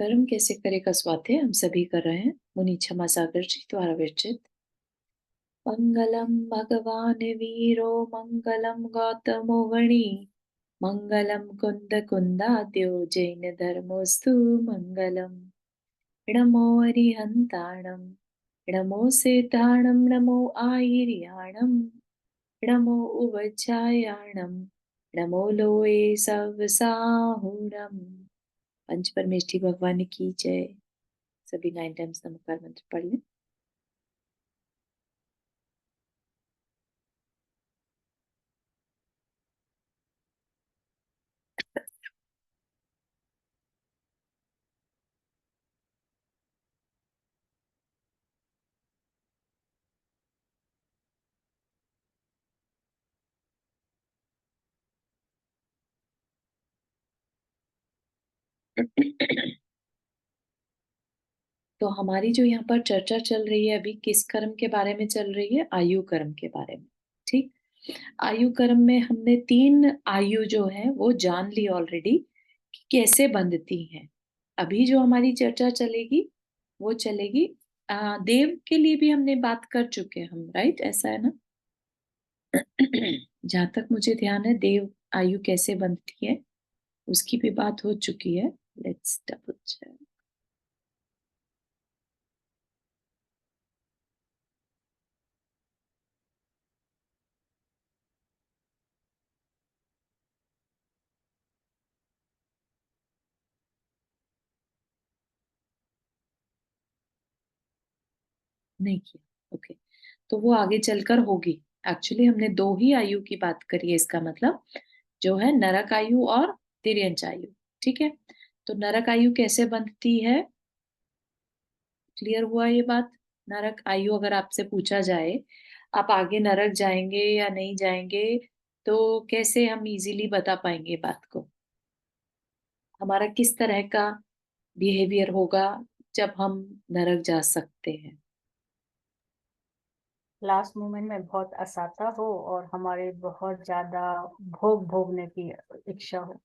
कर्म कैसे करे का स्वाध्याय हम सभी कर रहे हैं। मुनि क्षमा सागर जी द्वारा विरचित। मंगलम भगवान वीरो मंगलम गौतमो वणि मंगलम कुंद कुंदाद्यो जैन धर्मोस्तु मंगलम। नमो अरिहंताणम नमो सेताणम नमो आयर्याणम नमो उवचायाणम नमो लोए सवसाहुणम। पंच परमेष्ठी भगवान की जय। सभी 9 टाइम्स नमस्कार मंत्र पढ़ लें। तो हमारी जो यहाँ पर चर्चा चल रही है अभी किस कर्म के बारे में चल रही है? आयु कर्म के बारे में। ठीक। आयु कर्म में हमने 3 आयु जो है वो जान ली ऑलरेडी कि कैसे बंधती हैं। अभी जो हमारी चर्चा चलेगी वो चलेगी देव के लिए भी हमने बात कर चुके हैं हम, राइट? ऐसा है ना? जहां तक मुझे ध्यान है देव आयु कैसे बनती है उसकी भी बात हो चुकी है। Let's double check. नहीं किया, ओके। तो वो आगे चलकर होगी। एक्चुअली हमने 2 ही आयु की बात करी है, इसका मतलब जो है नरक आयु और तिर्यंच आयु। ठीक है। तो नरक आयु कैसे बनती है? क्लियर हुआ ये बात? नरक आयु अगर आपसे पूछा जाए आप आगे नरक जाएंगे या नहीं जाएंगे तो कैसे हम इजीली बता पाएंगे बात को? हमारा किस तरह का बिहेवियर होगा जब हम नरक जा सकते हैं? लास्ट मोमेंट में बहुत असहता हो और हमारे बहुत ज्यादा भोग भोगने की इच्छा हो।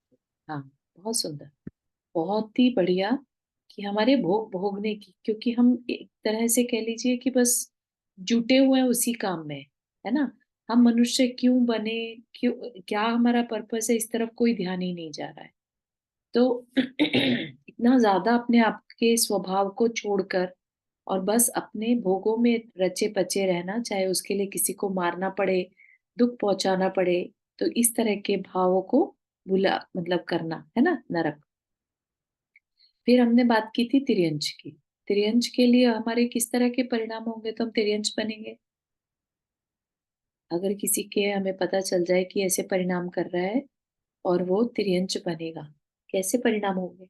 हाँ, बहुत सुंदर, बहुत ही बढ़िया। कि हमारे भोग भोगने की, क्योंकि हम एक तरह से कह लीजिए कि बस जुटे हुए हैं उसी काम में, है ना? हम मनुष्य क्यों बने, क्यों, क्या हमारा पर्पस है, इस तरफ कोई ध्यान ही नहीं जा रहा है। तो इतना ज्यादा अपने आप के स्वभाव को छोड़कर और बस अपने भोगों में रचे पचे रहना, चाहे उसके लिए किसी को मारना पड़े, दुख पहुंचाना पड़े, तो इस तरह के भावों को भुला मतलब करना है ना नरक। फिर हमने बात की थी तिर्यंच की। तिर्यंच के लिए हमारे किस तरह के परिणाम होंगे तो हम तिर्यंच बनेंगे? अगर किसी के हमें पता चल जाए कि ऐसे परिणाम कर रहा है और वो तिर्यंच बनेगा, कैसे परिणाम होंगे?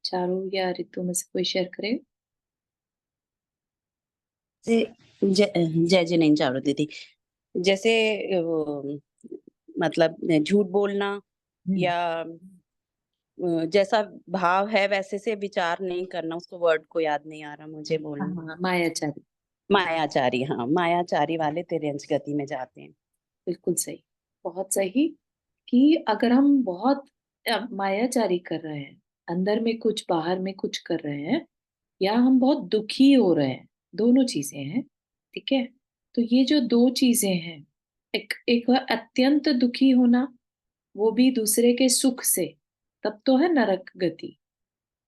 चारू या ऋतु में से कोई शेयर करे? जय जय जय नहीं चावल दीदी। जैसे वो मतलब झूठ बोलना हम्म। या जैसा भाव है वैसे से विचार नहीं करना, उसको वर्ड को याद नहीं आ रहा मुझे बोलना। हाँ, मायाचारी। मायाचारी, हाँ मायाचारी वाले तिर्यंच गति में जाते हैं। बिल्कुल सही, बहुत सही। कि अगर हम बहुत मायाचारी कर रहे हैं, अंदर में कुछ बाहर में कुछ कर रहे हैं, या हम बहुत दुखी हो रहे हैं, दोनों चीजें हैं। ठीक है। तो ये जो 2 चीजें हैं, एक एक है अत्यंत दुखी होना, वो भी दूसरे के सुख से, तब तो है नरक गति।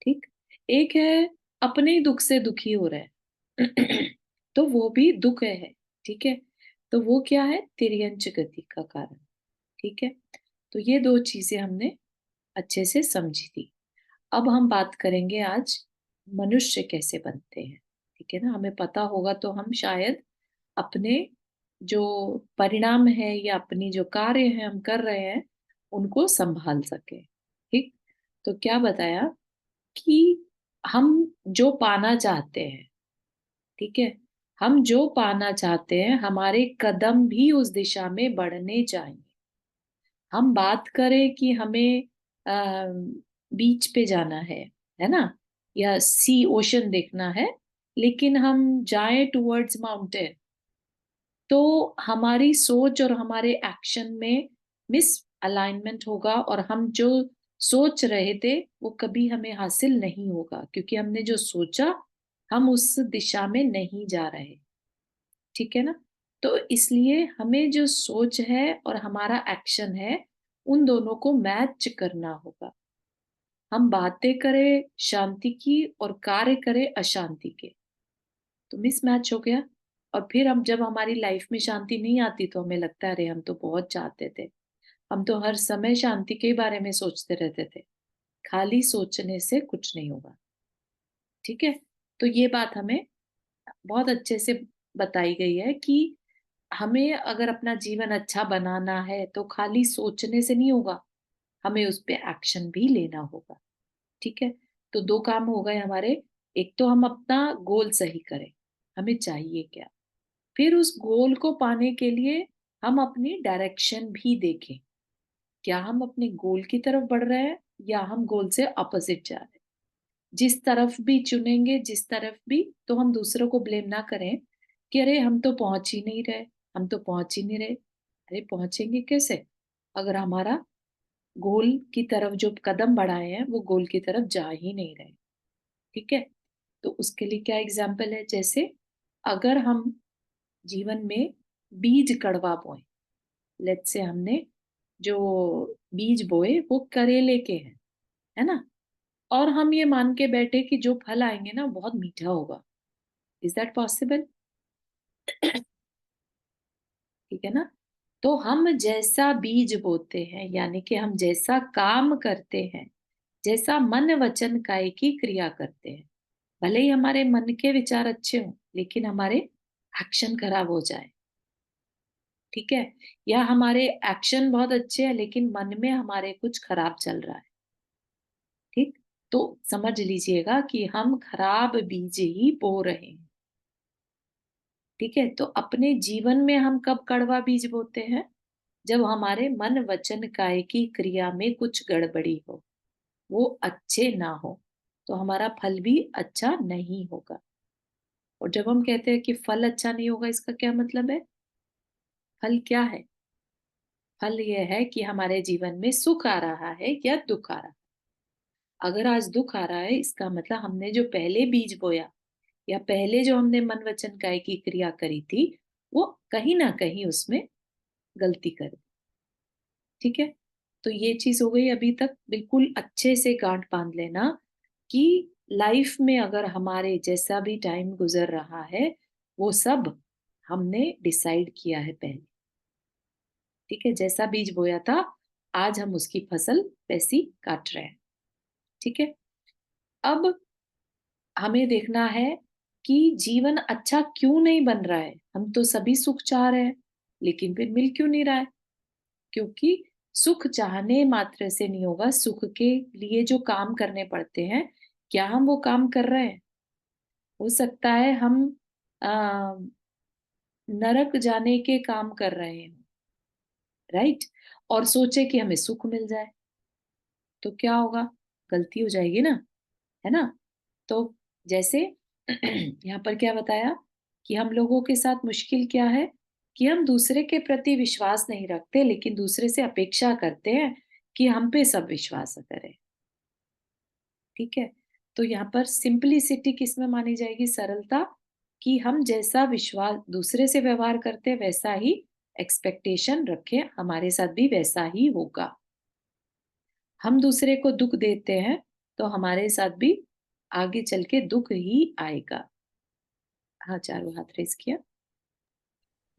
ठीक। एक है अपने ही दुख से दुखी हो रहे हैं तो वो भी दुख है। ठीक है। तो वो क्या है? तिर्यंच गति का कारण। ठीक है। तो ये 2 चीजें हमने अच्छे से समझी थी। अब हम बात करेंगे आज मनुष्य कैसे बनते हैं। ठीक है ना? हमें पता होगा तो हम शायद अपने जो परिणाम है या अपनी जो कार्य है हम कर रहे हैं उनको संभाल सके। ठीक। तो क्या बताया कि हम जो पाना चाहते हैं, ठीक है, हम जो पाना चाहते हैं हमारे कदम भी उस दिशा में बढ़ने चाहिए। हम बात करें कि हमें बीच पे जाना है ना, या सी ओशन देखना है, लेकिन हम जाएं टुवर्ड्स माउंटेन, तो हमारी सोच और हमारे एक्शन में मिस अलाइनमेंट होगा और हम जो सोच रहे थे वो कभी हमें हासिल नहीं होगा, क्योंकि हमने जो सोचा हम उस दिशा में नहीं जा रहे। ठीक है ना? तो इसलिए हमें जो सोच है और हमारा एक्शन है, उन दोनों को मैच करना होगा। हम बातें करें शांति की और कार्य करें अशांति के, तो मिसमैच हो गया। और फिर हम जब हमारी लाइफ में शांति नहीं आती तो हमें लगता है अरे हम तो बहुत चाहते थे, हम तो हर समय शांति के बारे में सोचते रहते थे। खाली सोचने से कुछ नहीं होगा। ठीक है? तो ये बात हमें बहुत अच्छे से बताई गई है कि हमें अगर अपना जीवन अच्छा बनाना है तो खाली सोचने से नहीं होगा, हमें उस पे एक्शन भी लेना होगा। ठीक है? तो 2 काम हो गए हमारे। एक तो हम अपना गोल सही करें, हमें चाहिए क्या? फिर उस गोल को पाने के लिए हम अपनी डायरेक्शन भी देखें। क्या हम अपने गोल की तरफ बढ़ रहे हैं या हम गोल से अपोजिट जा रहे हैं? जिस तरफ भी चुनेंगे, जिस तरफ भी, तो हम दूसरों को ब्लेम ना करें कि अरे हम तो पहुंच ही नहीं रहे, हम तो पहुंच ही नहीं रहे। अरे पहुंचेंगे कैसे? अगर हमारा गोल की तरफ जो कदम बढ़ाए हैं वो गोल की तरफ जा ही नहीं रहे। ठीक है? तो उसके लिए क्या एग्जाम्पल है? जैसे अगर हम जीवन में बीज कड़वा बोए, लेट्स से हमने जो बीज बोए वो करेले के हैं, है ना? और हम ये मान के बैठे कि जो फल आएंगे ना बहुत मीठा होगा। Is that possible? ठीक है ना? तो हम जैसा बीज बोते हैं, यानी कि हम जैसा काम करते हैं, जैसा मन वचन काय की क्रिया करते हैं, भले ही हमारे मन के विचार अच्छे हों लेकिन हमारे एक्शन खराब हो जाए। ठीक है? या हमारे एक्शन बहुत अच्छे हैं लेकिन मन में हमारे कुछ खराब चल रहा है। ठीक? तो समझ लीजिएगा कि हम खराब बीज ही बो रहे हैं। ठीक है? तो अपने जीवन में हम कब कड़वा बीज बोते हैं? जब हमारे मन वचन काय की क्रिया में कुछ गड़बड़ी हो, वो अच्छे ना हो, तो हमारा फल भी अच्छा नहीं होगा। और जब हम कहते हैं कि फल अच्छा नहीं होगा, इसका क्या मतलब है? फल क्या है? फल ये है कि हमारे जीवन में सुख आ रहा है या दुख आ रहा है। अगर आज दुख आ रहा है, इसका मतलब हमने जो पहले बीज बोया या पहले जो हमने मन वचन काय की क्रिया करी थी, वो कहीं ना कहीं उसमें गलती कर दी। ठीक है? तो ये चीज हो गई। अभी तक बिल्कुल अच्छे से गांठ बांध लेना कि लाइफ में अगर हमारे जैसा भी टाइम गुजर रहा है, वो सब हमने डिसाइड किया है पहले। ठीक है? जैसा बीज बोया था, आज हम उसकी फसल वैसी काट रहे हैं। ठीक है? अब हमें देखना है कि जीवन अच्छा क्यों नहीं बन रहा है। हम तो सभी सुख चाह रहे हैं लेकिन फिर मिल क्यों नहीं रहा है? क्योंकि सुख चाहने मात्र से नहीं होगा, सुख के लिए जो काम करने पड़ते हैं, क्या हम वो काम कर रहे हैं? हो सकता है हम आ, नरक जाने के काम कर रहे हैं, राइट? और सोचे कि हमें सुख मिल जाए, तो क्या होगा? गलती हो जाएगी ना, है ना? तो जैसे यहाँ पर क्या बताया कि हम लोगों के साथ मुश्किल क्या है कि हम दूसरे के प्रति विश्वास नहीं रखते लेकिन दूसरे से अपेक्षा करते हैं कि हम पे सब विश्वास करें। ठीक है? तो यहाँ पर सिंपलिसिटी किसमें मानी जाएगी? सरलता। कि हम जैसा विश्वास दूसरे से व्यवहार करते हैं वैसा ही एक्सपेक्टेशन रखें, हमारे साथ भी वैसा ही होगा। हम दूसरे को दुख देते हैं तो हमारे साथ भी आगे चल के दुख ही आएगा। हाँ, चारों हाथ रेस किया।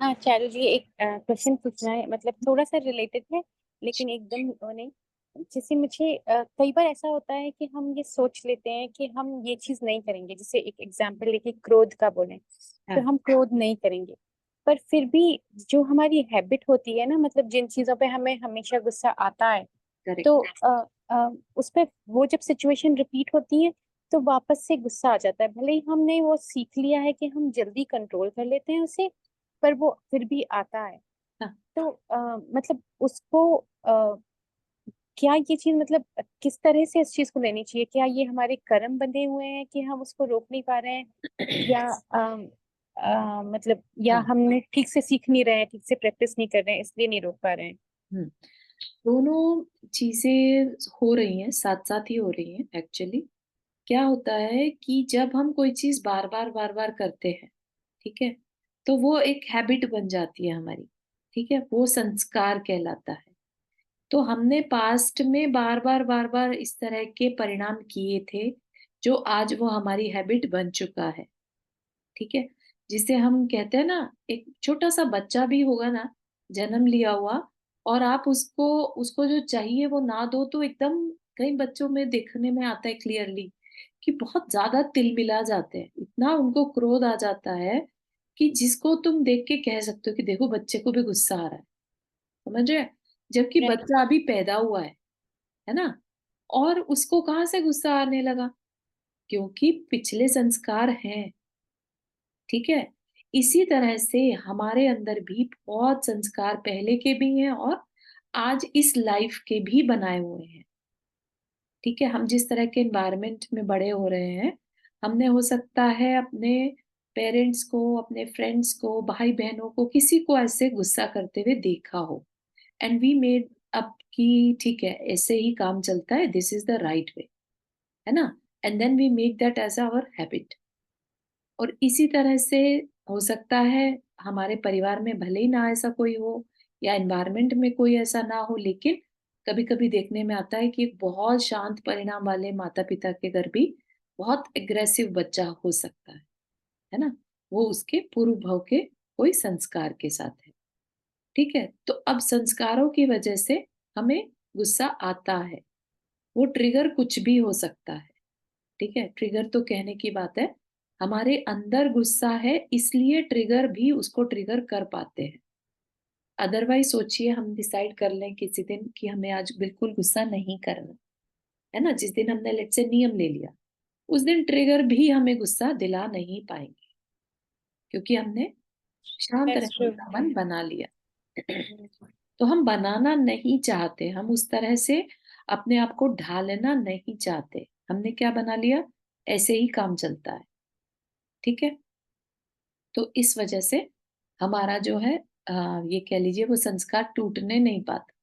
हाँ चारू जी, एक क्वेश्चन पूछना है, मतलब थोड़ा सा रिलेटेड है लेकिन एकदम वो नहीं। जैसे मुझे कई बार ऐसा होता है कि हम ये सोच लेते हैं कि हम ये चीज नहीं करेंगे, जैसे एक एग्जांपल लेके क्रोध का बोले तो हाँ, हम क्रोध नहीं करेंगे। पर फिर भी जो हमारी हैबिट होती है ना, मतलब जिन चीजों पे हमें हमेशा गुस्सा आता है, करेक्ट। तो उस पे वो जब सिचुएशन रिपीट होती है तो वापस से गुस्सा आ जाता है। भले ही हमने वो सीख लिया है कि हम जल्दी कंट्रोल कर लेते हैं उसे, पर वो फिर भी आता है। हाँ, तो मतलब उसको क्या ये चीज, मतलब किस तरह से इस चीज को लेनी चाहिए? क्या ये हमारे कर्म बंधे हुए हैं कि हम उसको रोक नहीं पा रहे हैं, या मतलब या हाँ। हमने ठीक से सीख नहीं रहे हैं, ठीक से प्रैक्टिस नहीं कर रहे हैं इसलिए नहीं रोक पा रहे हैं? हम्म दोनों चीजें हो रही हैं, साथ साथ ही हो रही हैं एक्चुअली। क्या होता है कि जब हम कोई चीज बार बार करते हैं, ठीक है, तो वो एक हैबिट बन जाती है हमारी, ठीक है, वो संस्कार कहलाता है। तो हमने पास्ट में बार बार इस तरह के परिणाम किए थे, जो आज वो हमारी हैबिट बन चुका है, ठीक है। जिसे हम कहते हैं ना, एक छोटा सा बच्चा भी होगा ना, जन्म लिया हुआ, और आप उसको उसको जो चाहिए वो ना दो तो एकदम, कई बच्चों में देखने में आता है क्लियरली कि बहुत ज्यादा तिलमिला जाते हैं, इतना उनको क्रोध आ जाता है कि जिसको तुम देख के कह सकते हो कि देखो बच्चे को भी गुस्सा आ रहा है, समझ रहे हैं? जबकि राइट। बच्चा अभी पैदा हुआ है ना? और उसको कहाँ से गुस्सा आने लगा? क्योंकि पिछले संस्कार हैं, ठीक है? इसी तरह से हमारे अंदर भी बहुत संस्कार पहले के भी हैं और आज इस लाइफ के भी बनाए हुए हैं, ठीक है? हम जिस तरह के एनवायरनमेंट में बड़े हो रहे हैं, हमने हो सकता है अपने पेरेंट्स को, अपने फ्रेंड्स को, भाई-बहनों को, किसी को ऐसे गुस्सा करते हुए देखा हो, एंड वी मेड अप कि ठीक है, ऐसे ही काम चलता है, this is the right way, है ना? And then we make that as our habit. और इसी तरह से हो सकता है हमारे परिवार में भले ही ना ऐसा कोई हो या एनवायरनमेंट में कोई ऐसा ना हो, लेकिन कभी-कभी देखने में आता है कि एक बहुत शांत परिणाम वाले माता-पिता के घर भी बहुत एग्रेसिव बच्चा हो सकता है ना? वो उसके पूर्व भव के कोई संस्कार के साथ है, ठीक है? तो अब संस्कारों की वजह से हमें गुस्सा आता है, वो ट्रिगर कुछ भी हो सकता है। ठीक है? ट्रिगर तो कहने की बात है, हमारे अंदर गुस्सा है इसलिए ट्रिगर भी उसको ट्रिगर कर पाते हैं। अदरवाइज़ सोचिए हम डिसाइड कर लें किसी दिन कि हमें आज बिल्कुल गुस्सा नहीं करना, है ना? जिस दिन हमने लेट्स से नियम ले लिया, उस दिन ट्रिगर भी हमें गुस्सा दिला नहीं पाएँगे, क्योंकि हमने शांत दैट्स रहने ट्रू। का मन बना लिया। तो हम बनाना नहीं चाहते, हम उस तरह से अपने आप को ढालना नहीं चाहते। हमने क्या बना लिया? ऐसे ही काम चलता है, ठीक है? तो इस वजह से हमारा जो है ये कह लीजिए वो संस्कार टूटने नहीं पाता।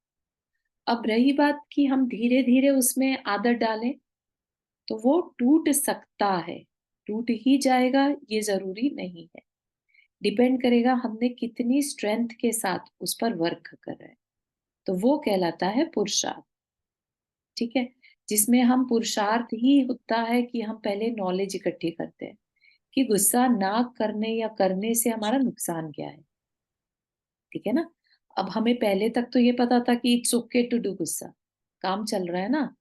अब रही बात कि हम धीरे-धीरे उसमें आदत डालें, तो वो टूट सकता है। टूट ही जाएगा ये ज़रूरी नहीं है। डिपेंड करेगा हमने कितनी स्ट्रेंथ के साथ उस पर वर्क कर रहे हैं। तो वो कहलाता है पुरुषार्थ, ठीक है? जिसमें हम पुरुषार्थ ही होता है कि हम पहले नॉलेज इकट्ठी करते हैं, कि गुस्सा ना करने या करने से हमारा नुकसान क्या है। ठीक है ना? अब हमें पहले तक तो ये पता था कि इट्स ओके टू डू गुस्सा, काम चल रहा है ना,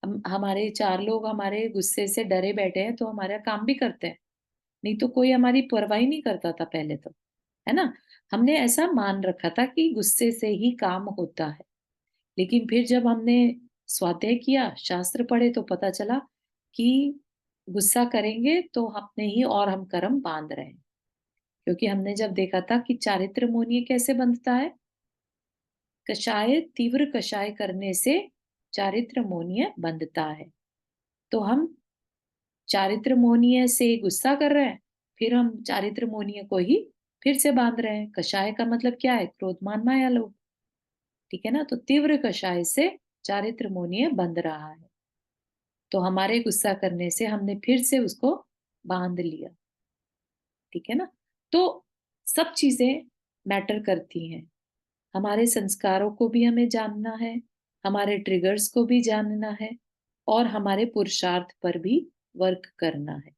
हम हमारे 4 लोग हमारे गुस्से से डरे बैठे हैं, तो हमारा काम भी करते हैं, नहीं तो कोई हमारी परवाह ही नहीं करता था पहले तो, है ना? हमने ऐसा मान रखा था कि गुस्से से ही काम होता है, लेकिन फिर जब हमने स्वाध्याय किया, शास्त्र पढ़े तो पता चला कि गुस्सा करेंगे तो अपने ही और हम कर्म बाँध रहे हैं, क्योंकि हमने जब देखा था कि चारित्र मोनिय कैसे बंधता है? कषाय तीव्र कषाय करने से चारित्र मोनिय बंधता है। तो हम चारित्र मोनिय से गुस्सा कर रहे हैं, फिर हम चारित्र मोनिय को ही फिर से बांध रहे हैं। कषाय का मतलब क्या है? क्रोध मान माया लोभ, ठीक है ना? तो तीव्र कषाय से चारित्र मोनिय बंध रहा है, तो हमारे गुस्सा करने से हमने फिर से उसको बांध लिया, ठीक है ना? तो सब चीजें मैटर करती हैं। हमारे संस्कारों को भी हमें जानना है, हमारे ट्रिगर्स को भी जानना है और हमारे पुरुषार्थ पर भी वर्क करना है।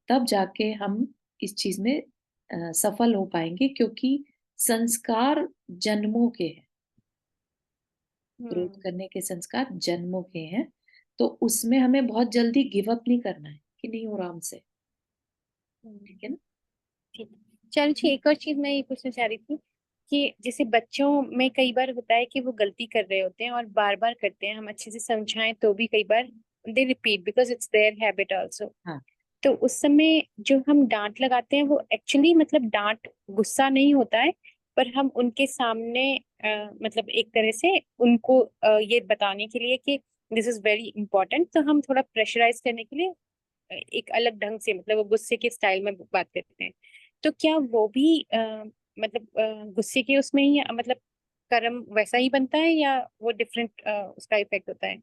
तब जाके हम इस चीज में सफल हो पाएंगे, क्योंकि संस्कार जन्मों के हैं, ग्रोथ करने के संस्कार जन्मों के हैं, तो उसमें हमें बहुत जल्दी गिव अप नहीं करना है कि नहीं हो रहा हमसे, ठीक है ना? ठीक है। चलो जी, एक और चीज मैं ये पूछना चाह रही थी कि जैसे बच्चों में कई बार होता है कि वो गलती कर रहे होते हैं और बार बार करते हैं, हम अच्छे से समझाएं तो भी कई बार they repeat because it's their habit also. हाँ, तो उस समय जो हम डांट लगाते हैं वो एक्चुअली मतलब डांट गुस्सा नहीं होता है, पर हम उनके सामने मतलब एक तरह से उनको ये बताने के लिए कि दिस इज वेरी इंपॉर्टेंट, तो हम थोड़ा प्रेशराइज करने के लिए एक अलग ढंग से मतलब वो गुस्से के स्टाइल में बात करते हैं। तो क्या वो भी मतलब गुस्से के उसमें ही मतलब कर्म वैसा ही बनता है या वो डिफरेंट उसका इफेक्ट होता है?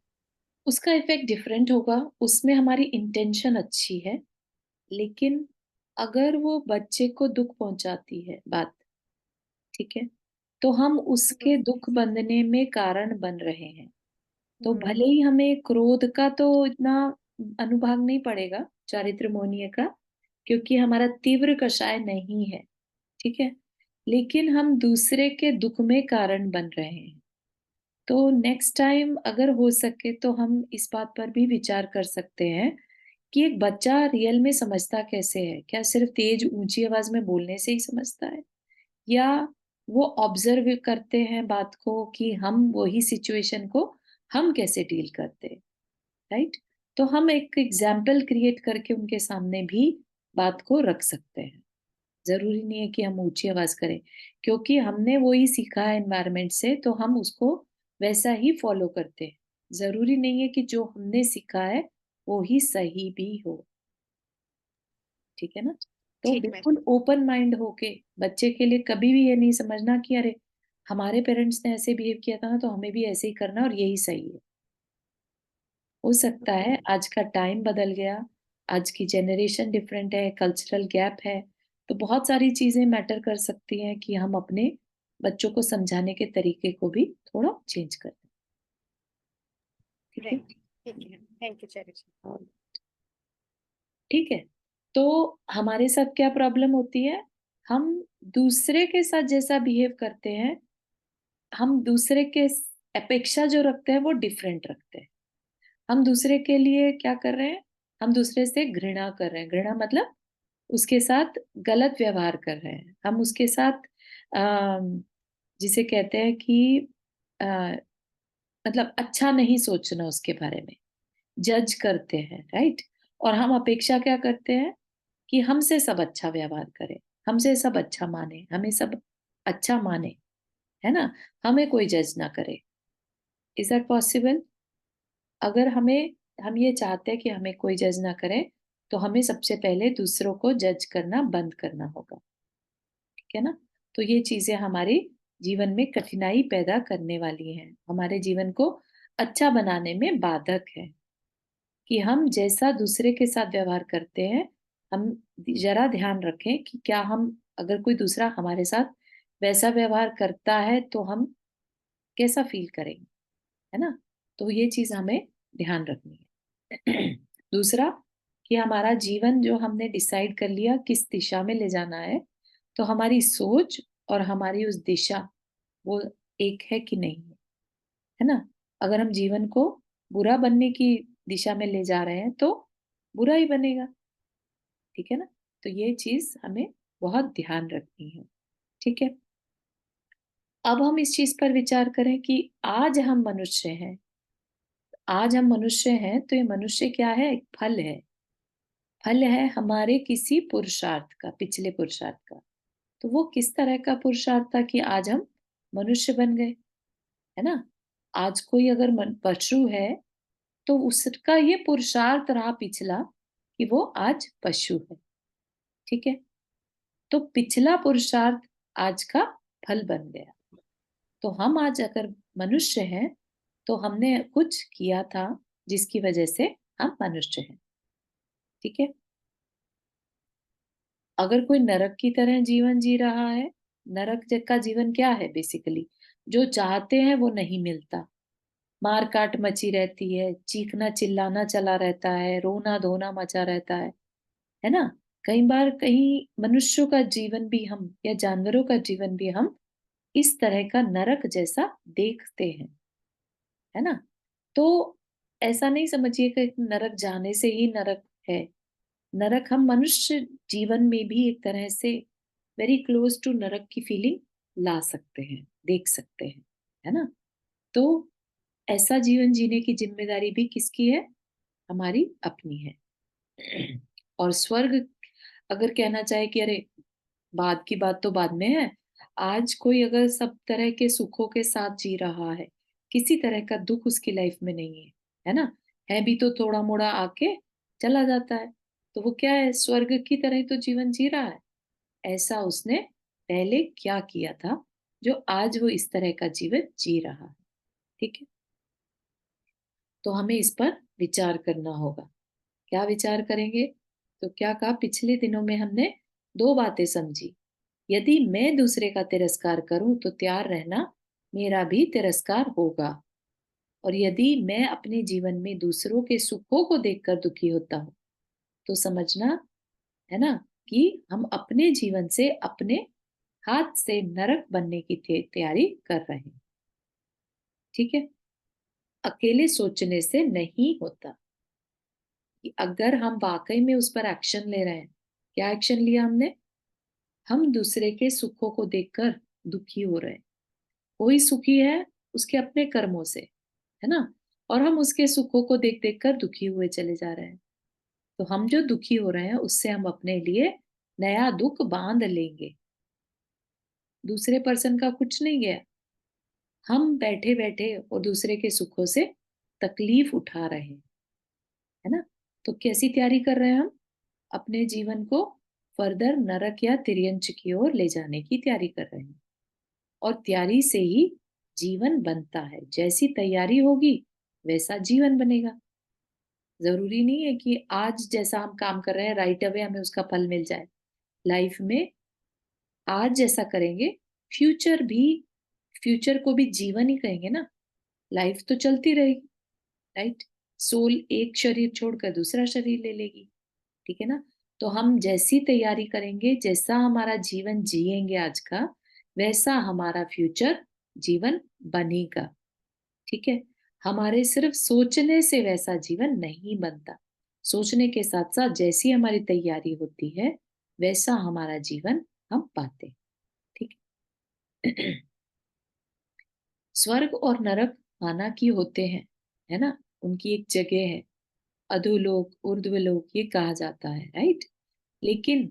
उसका इफेक्ट डिफरेंट होगा, उसमें हमारी इंटेंशन अच्छी है, लेकिन अगर वो बच्चे को दुख पहुंचाती है बात, ठीक है, तो हम उसके दुख बंधने में कारण बन रहे हैं। तो भले ही हमें क्रोध का तो इतना अनुभाग नहीं पड़ेगा, चारित्र मोहनीय का, क्योंकि हमारा तीव्र कषाय नहीं है, ठीक है, लेकिन हम दूसरे के दुख में कारण बन रहे हैं। तो नेक्स्ट टाइम अगर हो सके तो हम इस बात पर भी विचार कर सकते हैं कि एक बच्चा रियल में समझता कैसे है, क्या सिर्फ तेज ऊंची आवाज में बोलने से ही समझता है, या वो ऑब्जर्व करते हैं बात को कि हम वही सिचुएशन को हम कैसे डील करते हैं, राइट। तो हम एक एग्जाम्पल क्रिएट करके उनके सामने भी बात को रख सकते हैं। जरूरी नहीं है कि हम ऊंची आवाज करें, क्योंकि हमने वही सीखा है एनवायरनमेंट से, तो हम उसको वैसा ही फॉलो करते हैं। जरूरी नहीं है कि जो हमने सीखा है वो ही सही भी हो, ठीक है ना। तो ठीक मैम। बिल्कुल ओपन माइंड होके बच्चे के लिए कभी भी ये नहीं समझना कि अरे हमारे पेरेंट्स ने ऐसे बिहेव किया था ना, तो हमें भी ऐसे ही करना और यही सही है। हो सकता है आज का टाइम बदल गया, आज की जनरेशन डिफरेंट है, कल्चरल गैप है, तो बहुत सारी चीजें मैटर कर सकती हैं कि हम अपने बच्चों को समझाने के तरीके को भी थोड़ा चेंज कर दें, ठीक है। ठीक है, थैंक यू चारू जी। और ठीक है, तो हमारे साथ क्या प्रॉब्लम होती है, हम दूसरे के साथ जैसा बिहेव करते हैं, हम दूसरे के अपेक्षा जो रखते हैं वो डिफरेंट रखते हैं। हम दूसरे के लिए क्या कर रहे हैं, हम दूसरे से घृणा कर रहे हैं, घृणा मतलब उसके साथ गलत व्यवहार कर रहे हैं, हम उसके साथ अम, जिसे कहते हैं कि अ, मतलब अच्छा नहीं सोचना उसके बारे में, जज करते हैं, राइट। और हम अपेक्षा क्या करते हैं कि हमसे सब अच्छा व्यवहार करें, हमसे सब अच्छा माने, हमें सब अच्छा माने, है ना, हमें कोई जज ना करे। Is that possible? अगर हम ये चाहते हैं कि हमें कोई जज ना करे, तो हमें सबसे पहले दूसरों को जज करना बंद करना होगा, ठीक है ना। तो ये चीजें हमारे जीवन में कठिनाई पैदा करने वाली हैं, हमारे जीवन को अच्छा बनाने में बाधक है, कि हम जैसा दूसरे के साथ व्यवहार करते हैं, हम जरा ध्यान रखें कि क्या हम, अगर कोई दूसरा हमारे साथ वैसा व्यवहार करता है तो हम कैसा फील करेंगे, है ना। तो ये चीज हमें ध्यान रखनी है। दूसरा, कि हमारा जीवन जो हमने डिसाइड कर लिया किस दिशा में ले जाना है, तो हमारी सोच और हमारी उस दिशा वो एक है कि नहीं है ना। अगर हम जीवन को बुरा बनने की दिशा में ले जा रहे हैं तो बुरा ही बनेगा, ठीक है ना। तो ये चीज हमें बहुत ध्यान रखनी है, ठीक है। अब हम इस चीज पर विचार करें कि आज हम मनुष्य हैं, आज हम मनुष्य हैं, तो ये मनुष्य क्या है, एक फल है, फल है हमारे किसी पुरुषार्थ का, पिछले पुरुषार्थ का। तो वो किस तरह का पुरुषार्थ था कि आज हम मनुष्य बन गए, है ना। आज कोई अगर पशु है, तो उसका ये पुरुषार्थ रहा पिछला कि वो आज पशु है, ठीक है। तो पिछला पुरुषार्थ आज का फल बन गया। तो हम आज अगर मनुष्य हैं, तो हमने कुछ किया था जिसकी वजह से हम मनुष्य हैं, ठीक है। अगर कोई नरक की तरह जीवन जी रहा है, नरक का जीवन क्या है बेसिकली, जो चाहते हैं वो नहीं मिलता, मार काट मची रहती है, चीखना चिल्लाना चला रहता है, रोना धोना मचा रहता है ना। कई बार कहीं मनुष्यों का जीवन भी हम, या जानवरों का जीवन भी हम इस तरह का नरक जैसा देखते हैं, है ना। तो ऐसा नहीं समझिए कि नरक जाने से ही नरक है, नरक हम मनुष्य जीवन में भी एक तरह से वेरी क्लोज टू नरक की फीलिंग ला सकते हैं, देख सकते हैं, है ना। तो ऐसा जीवन जीने की जिम्मेदारी भी किसकी है, हमारी अपनी है। और स्वर्ग अगर कहना चाहे कि अरे बाद की बात तो बाद में है, आज कोई अगर सब तरह के सुखों के साथ जी रहा है, किसी तरह का दुख उसकी लाइफ में नहीं है ना, है भी तो थोड़ा मोड़ा आके चला जाता है, तो वो क्या है, स्वर्ग की तरह ही तो जीवन जी रहा है। ऐसा उसने पहले क्या किया था, जो आज वो इस तरह का जीवन जी रहा है। ठीक है, तो हमें इस पर विचार करना होगा। क्या विचार करेंगे? तो क्या कहा, पिछले दिनों में हमने दो बातें समझी। यदि मैं दूसरे का तिरस्कार करूं तो तैयार रहना मेरा भी तिरस्कार होगा। और यदि मैं अपने जीवन में दूसरों के सुखों को देखकर दुखी होता हूं तो समझना है ना कि हम अपने जीवन से, अपने हाथ से नरक बनने की तैयारी कर रहे हैं। ठीक है, अकेले सोचने से नहीं होता। कि अगर हम वाकई में उस पर एक्शन ले रहे हैं, क्या एक्शन लिया हमने? हम दूसरे के सुखों को देखकर दुखी हो रहे हैं। कोई सुखी है उसके अपने कर्मों से, है ना, और हम उसके सुखों को देख देख कर दुखी हुए चले जा रहे हैं। तो हम जो दुखी हो रहे हैं उससे हम अपने लिए नया दुख बांध लेंगे। दूसरे पर्सन का कुछ नहीं गया, हम बैठे बैठे और दूसरे के सुखों से तकलीफ उठा रहे हैं, है ना। तो कैसी तैयारी कर रहे हैं हम? अपने जीवन को फर्दर नरक या तिर्यंच की ओर ले जाने की तैयारी कर रहे हैं। और तैयारी से ही जीवन बनता है। जैसी तैयारी होगी वैसा जीवन बनेगा। जरूरी नहीं है कि आज जैसा हम काम कर रहे हैं राइट अवे हमें उसका फल मिल जाए। लाइफ में आज जैसा करेंगे, फ्यूचर भी, फ्यूचर को भी जीवन ही कहेंगे ना। लाइफ तो चलती रहेगी, राइट। सोल एक शरीर छोड़कर दूसरा शरीर ले लेगी, ठीक है ना। तो हम जैसी तैयारी करेंगे, जैसा हमारा जीवन जिएंगे आज का, वैसा हमारा फ्यूचर जीवन बनेगा। ठीक है, हमारे सिर्फ सोचने से वैसा जीवन नहीं बनता। सोचने के साथ साथ जैसी हमारी तैयारी होती है वैसा हमारा जीवन हम पाते हैं। ठीक है। स्वर्ग और नरक माना कि होते हैं, है ना, उनकी एक जगह है। अधोलोक, ऊर्ध्वलोक ये कहा जाता है, राइट। लेकिन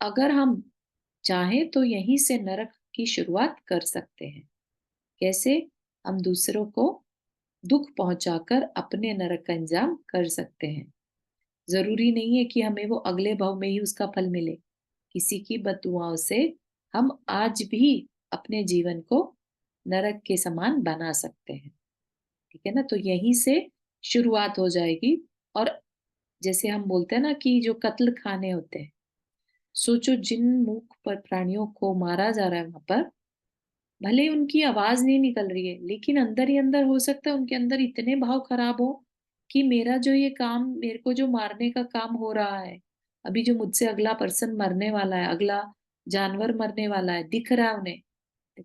अगर हम चाहें तो यहीं से नरक की शुरुआत कर सकते हैं। कैसे? हम दूसरों को दुख पहुंचाकर अपने नरक का इंतजाम कर सकते हैं। जरूरी नहीं है कि हमें वो अगले भाव में ही उसका फल मिले। किसी की बददुआओं से हम आज भी अपने जीवन को नरक के समान बना सकते हैं। ठीक है ना, तो यहीं से शुरुआत हो जाएगी। और जैसे हम बोलते हैं ना कि जो कत्ल खाने होते हैं, सोचो जिन मूक पर प्राणियों को मारा जा रहा है वहां पर, भले उनकी आवाज नहीं निकल रही है लेकिन अंदर ही अंदर हो सकता है उनके अंदर इतने भाव खराब हो कि मेरा जो ये काम, मेरे को जो मारने का काम हो रहा है, अभी जो मुझसे अगला पर्सन मरने वाला है, अगला जानवर मरने वाला है, दिख रहा है उन्हें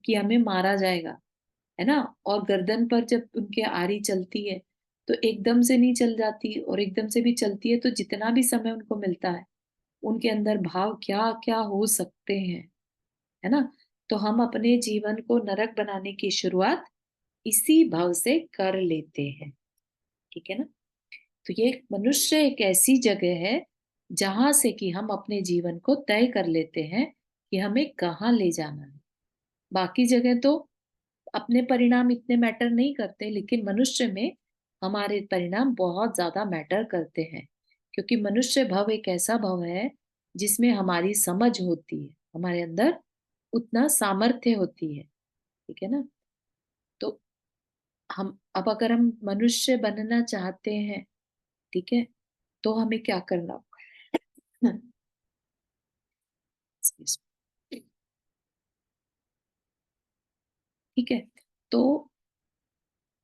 कि हमें मारा जाएगा, है ना। और गर्दन पर जब उनके आरी चलती है तो एकदम से नहीं चल जाती, और एकदम से भी चलती है तो जितना भी समय उनको मिलता है उनके अंदर भाव क्या क्या हो सकते हैं, है ना। तो हम अपने जीवन को नरक बनाने की शुरुआत इसी भाव से कर लेते हैं। ठीक है ना। तो ये मनुष्य एक ऐसी जगह है जहां से कि हम अपने जीवन को तय कर लेते हैं कि हमें कहाँ ले जाना है। बाकी जगह तो अपने परिणाम इतने मैटर नहीं करते, लेकिन मनुष्य में हमारे परिणाम बहुत ज्यादा मैटर करते हैं। क्योंकि मनुष्य भव एक ऐसा भव है जिसमें हमारी समझ होती है, हमारे अंदर उतना सामर्थ्य होती है। ठीक है ना। तो हम अब अगर हम मनुष्य बनना चाहते हैं, ठीक है, तो हमें क्या करना होगा? ठीक है, तो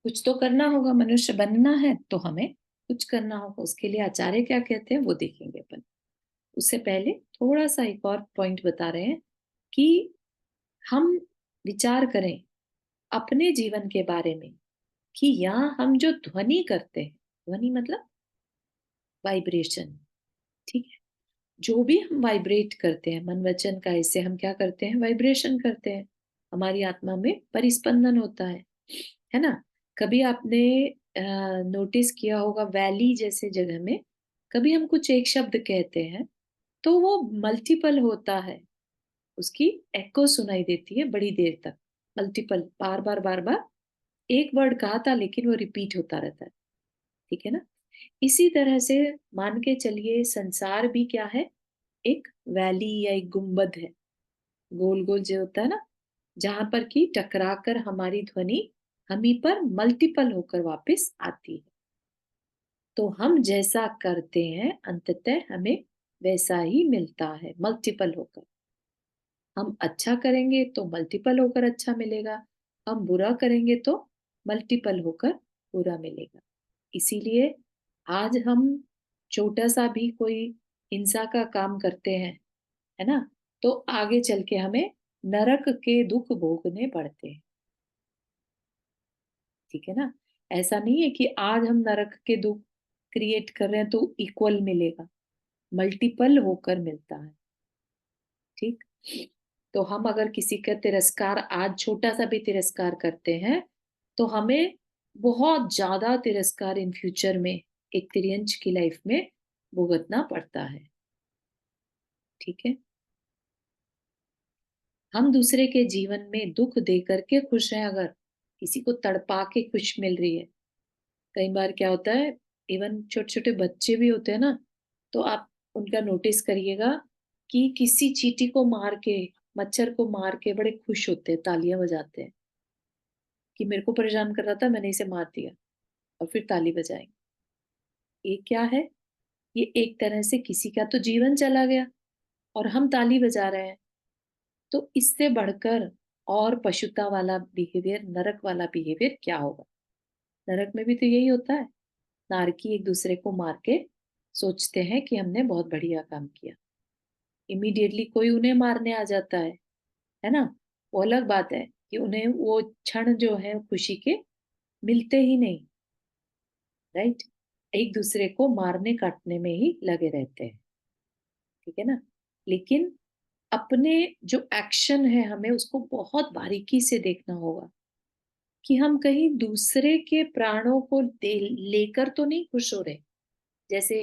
कुछ तो करना होगा। मनुष्य बनना है तो हमें कुछ करना होगा। उसके लिए आचार्य क्या कहते हैं वो देखेंगे अपन। उससे पहले थोड़ा सा एक और पॉइंट बता रहे हैं कि हम विचार करें अपने जीवन के बारे में कि यहाँ हम जो ध्वनि करते हैं, ध्वनि मतलब वाइब्रेशन, ठीक है, जो भी हम वाइब्रेट करते हैं मन वचन का, इससे हम क्या करते हैं? वाइब्रेशन करते हैं। हमारी आत्मा में परिस्पंदन होता है ना। कभी आपने नोटिस किया होगा वैली जैसे जगह में कभी हम कुछ एक शब्द कहते हैं तो वो मल्टीपल होता है, उसकी एको सुनाई देती है बड़ी देर तक। मल्टीपल, बार बार बार बार एक वर्ड कहा था लेकिन वो रिपीट होता रहता है। ठीक है ना। इसी तरह से मान के चलिए संसार भी क्या है? एक वैली या एक गुंबद है, गोल गोल जो होता है ना, जहां पर कि टकराकर हमारी ध्वनि हम ही पर मल्टीपल होकर वापस आती है। तो हम जैसा करते हैं अंततः हमें वैसा ही मिलता है, मल्टीपल होकर। हम अच्छा करेंगे तो मल्टीपल होकर अच्छा मिलेगा, हम बुरा करेंगे तो मल्टीपल होकर बुरा मिलेगा। इसीलिए आज हम छोटा सा भी कोई हिंसा का काम करते हैं, है ना, तो आगे चल के हमें नरक के दुख भोगने पड़ते हैं। ठीक है ना? ऐसा नहीं है कि आज हम नरक के दुख क्रिएट कर रहे हैं तो इक्वल मिलेगा, मल्टीपल होकर मिलता है। ठीक? तो हम अगर किसी का तिरस्कार, आज छोटा सा भी तिरस्कार करते हैं, तो हमें बहुत ज्यादा तिरस्कार इन फ्यूचर में, एक तिर्यंच की लाइफ में भुगतना पड़ता है। ठीक है? हम दूसरे के जीवन में दुख दे करके खुश हैं, अगर किसी को तड़पा के खुश मिल रही है। कई बार क्या होता है, इवन छोटे छोटे बच्चे भी होते हैं ना, तो आप उनका नोटिस करिएगा कि किसी चींटी को मार के, मच्छर को मार के बड़े खुश होते हैं, तालियां बजाते हैं कि मेरे को परेशान कर रहा था, मैंने इसे मार दिया, और फिर ताली बजाएंगे। ये क्या है? ये एक तरह से किसी का तो जीवन चला गया और हम ताली बजा रहे हैं। तो इससे बढ़कर और पशुता वाला बिहेवियर, नरक वाला बिहेवियर क्या होगा? नरक में भी तो यही होता है। नारकी एक दूसरे को मार के सोचते हैं कि हमने बहुत बढ़िया काम किया। इमीडिएटली कोई उन्हें मारने आ जाता है ना? वो अलग बात है कि उन्हें वो क्षण जो है खुशी के मिलते ही नहीं, राइट? एक दूसरे को मारने काटने में ही लगे रहते हैं। ठीक है ना? लेकिन अपने जो एक्शन है, हमें उसको बहुत बारीकी से देखना होगा कि हम कहीं दूसरे के प्राणों को लेकर तो नहीं खुश हो रहे। जैसे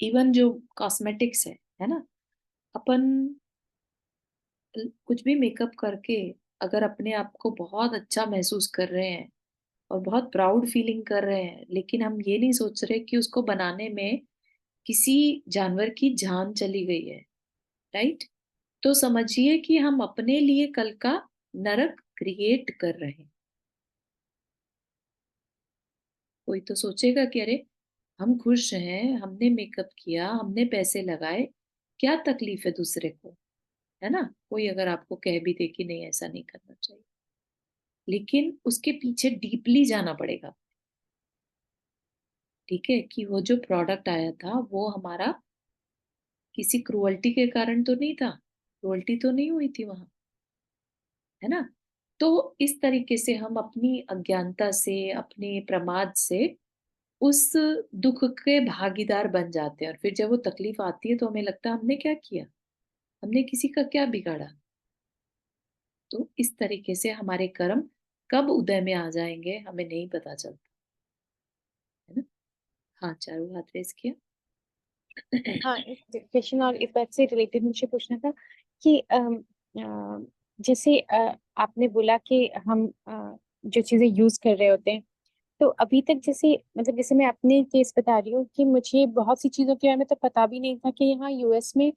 इवन जो कॉस्मेटिक्स है ना, अपन कुछ भी मेकअप करके अगर अपने आप को बहुत अच्छा महसूस कर रहे हैं और बहुत प्राउड फीलिंग कर रहे हैं, लेकिन हम ये नहीं सोच रहे कि उसको बनाने में किसी जानवर की जान चली गई है, राइट? तो समझिए कि हम अपने लिए कल का नरक क्रिएट कर रहे हैं। कोई तो सोचेगा कि अरे, हम खुश हैं, हमने मेकअप किया, हमने पैसे लगाए, क्या तकलीफ है दूसरे को, है ना? कोई अगर आपको कह भी दे कि नहीं ऐसा नहीं करना चाहिए, लेकिन उसके पीछे डीपली जाना पड़ेगा। ठीक है? कि वो जो प्रोडक्ट आया था वो हमारा किसी क्रुअल्टी के कारण तो नहीं था, क्रुअल्टी तो नहीं हुई थी वहां, है ना? तो इस तरीके से हम अपनी अज्ञानता से, अपने प्रमाद से उस दुख के भागीदार बन जाते हैं, और फिर जब वो तकलीफ आती है तो हमें लगता है हमने क्या किया, हमने किसी का क्या बिगाड़ा। तो इस तरीके से हमारे कर्म कब उदय में आ जाएंगे हमें नहीं पता चलता, है ना? हाँ, चारों हाथ रेस किया। हाँ, एक क्वेश्चन और इस बात से रिलेटेड मुझे पूछना था कि जैसे आपने बोला कि हम जो चीजें यूज कर रहे होते हैं, तो अभी तक जैसे मतलब जैसे मैं अपने केस बता रही हूँ कि मुझे बहुत सी चीजों के बारे में तो पता भी नहीं था कि यहाँ यूएस में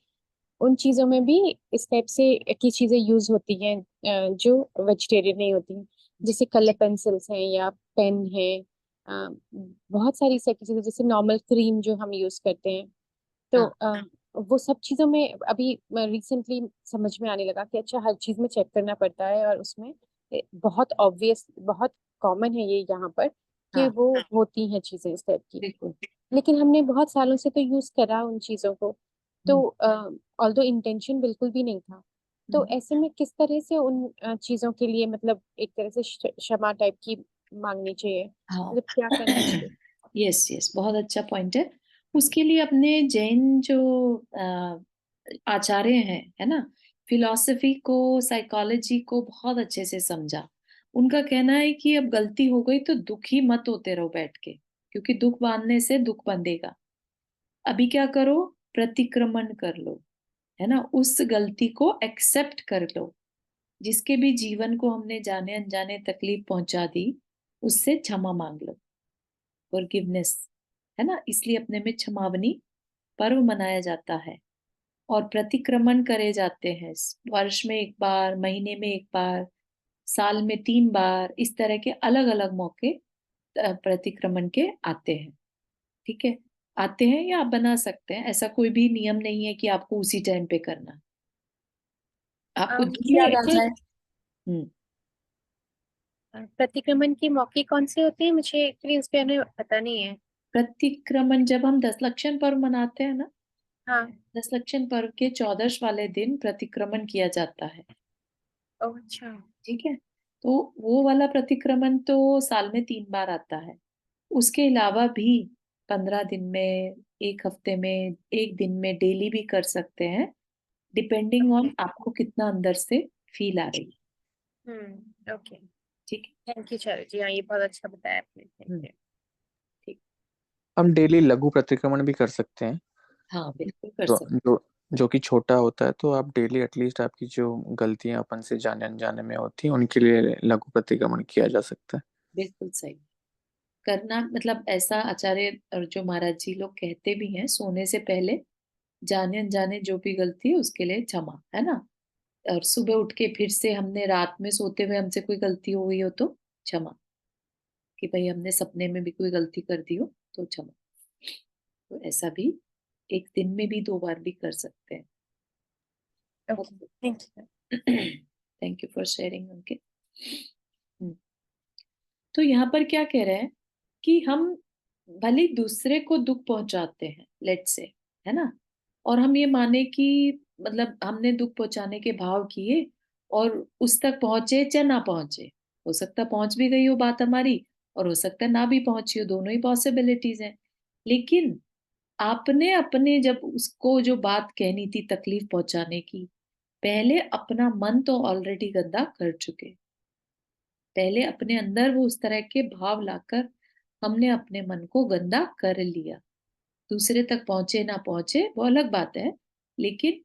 उन चीजों में भी इस टाइप से की चीजें यूज होती हैं जो वेजिटेरियन नहीं होती हैं, जैसे कलर पेंसिल्स हैं या पेन है, बहुत सारी ऐसी चीजें जैसे नॉर्मल क्रीम जो हम यूज करते हैं। तो हाँ, वो सब चीजों में अभी रिसेंटली समझ में आने लगा कि अच्छा हर चीज में चेक करना पड़ता है, और उसमें बहुत ऑब्वियस, बहुत कॉमन है ये यहाँ पर कि हाँ, वो होती हैं चीजें इस टाइप की। बिल्कुल। लेकिन हमने बहुत सालों से तो यूज करा उन चीजों को, तो हम्म, ऑल्दो इंटेंशन बिल्कुल भी नहीं था। तो हम्म, ऐसे में किस तरह से उन चीजों के लिए मतलब एक तरह से क्षमा टाइप की मांगनी चाहिए, हाँ। मतलब क्या करना चाहिए? यस, यस, बहुत अच्छा पॉइंट है। उसके लिए अपने जैन जो आचार्य हैं, है ना, फिलॉसफी को, साइकोलॉजी को बहुत अच्छे से समझा। उनका कहना है कि अब गलती हो गई तो दुखी मत होते रहो बैठ के, क्योंकि दुख बांधने से दुख बंधेगा। अभी क्या करो, प्रतिक्रमण कर लो, है ना, उस गलती को एक्सेप्ट कर लो। जिसके भी जीवन को हमने जाने अनजाने तकलीफ पहुंचा दी, उससे क्षमा मांग लो, फॉरगिवनेस, है ना? इसलिए अपने में क्षमावनी पर्व मनाया जाता है। और प्रतिक्रमण करे जाते हैं वर्ष में एक बार, महीने में एक बार, साल में 3 बार, इस तरह के अलग अलग मौके प्रतिक्रमण के आते हैं। ठीक है, आते हैं या आप बना सकते हैं, ऐसा कोई भी नियम नहीं है कि आपको उसी टाइम पे करना है। आपको जो याद आ जाए। प्रतिक्रमण के मौके कौन से होते हैं, मुझे एक्चुअली उस पे पता नहीं है। प्रतिक्रमण जब हम 10 लक्षण पर्व मनाते हैं ना, हाँ। 10 लक्षण पर्व के 14 वाले दिन प्रतिक्रमण किया जाता है। अच्छा। ठीक है, तो वो वाला प्रतिक्रमण तो साल में 3 बार आता है। उसके अलावा भी 15 दिन में, एक हफ्ते में, एक दिन में, डेली भी कर सकते हैं, डिपेंडिंग ऑन आपको कितना अंदर से फील आ रही है। ओके। ठीक थैंक यू चारू जी, हाँ ये बहुत अच्छा बताया आपने, थैंक यू। ठीक। हम डेली लघु प्रतिक्रमण भी कर सकते हैं, हाँ बिल्कुल कर जो सकते जो जो कि छोटा होता है, तो आप डेली एटलीस्ट आपकी जो गलतियां अपन से जाने अनजाने में होती हैं उनके लिए लघु प्रतिक्रमण किया जा सकता है। बिल्कुल सही करना, मतलब ऐसा आचार्य और जो महाराज जी लोग कहते भी हैं, सोने से पहले जाने अनजाने जो भी गलती है उसके लिए क्षमा, है ना। और सुबह उठ के फिर से हमने रात में सोते हुए हमसे कोई गलती हो गई हो तो क्षमा, कि भाई हमने सपने में भी कोई गलती कर दी हो तो क्षमा। तो ऐसा भी एक दिन में भी 2 बार भी कर सकते हैं। Okay, thank you. Thank you for sharing Ankit. तो यहाँ पर क्या कह रहे हैं कि हम भले दूसरे को दुख पहुंचाते हैं, लेट से, है ना, और हम ये माने कि मतलब हमने दुख पहुंचाने के भाव किए और उस तक पहुंचे या ना पहुंचे, हो सकता है पहुंच भी गई हो बात हमारी और हो सकता है ना भी पहुंची हो, दोनों ही पॉसिबिलिटीज हैं। लेकिन आपने अपने जब उसको जो बात कहनी थी तकलीफ पहुंचाने की, पहले अपना मन तो ऑलरेडी गंदा कर चुके, पहले अपने अंदर वो उस तरह के भाव लाकर हमने अपने मन को गंदा कर लिया। दूसरे तक पहुंचे ना पहुंचे वो अलग बात है, लेकिन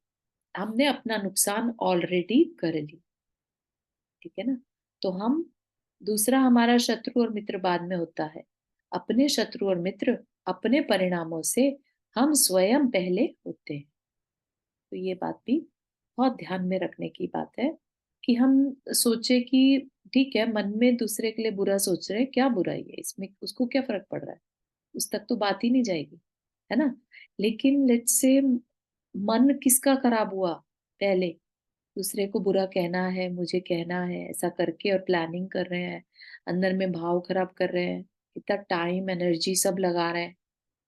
हमने अपना नुकसान ऑलरेडी कर ली। ठीक है ना, तो हम, दूसरा हमारा शत्रु और मित्र बाद में होता है, अपने शत्रु और मित्र अपने परिणामों से हम स्वयं पहले होते हैं। तो ये बात भी बहुत ध्यान में रखने की बात है कि हम सोचे कि ठीक है, मन में दूसरे के लिए बुरा सोच रहे हैं, क्या बुराई है इसमें, उसको क्या फर्क पड़ रहा है, उस तक तो बात ही नहीं जाएगी, है ना। लेकिन लेट्स से मन किसका खराब हुआ, पहले दूसरे को बुरा कहना है, मुझे कहना है, ऐसा करके और प्लानिंग कर रहे हैं, अंदर में भाव खराब कर रहे हैं, इतना टाइम एनर्जी सब लगा रहे हैं,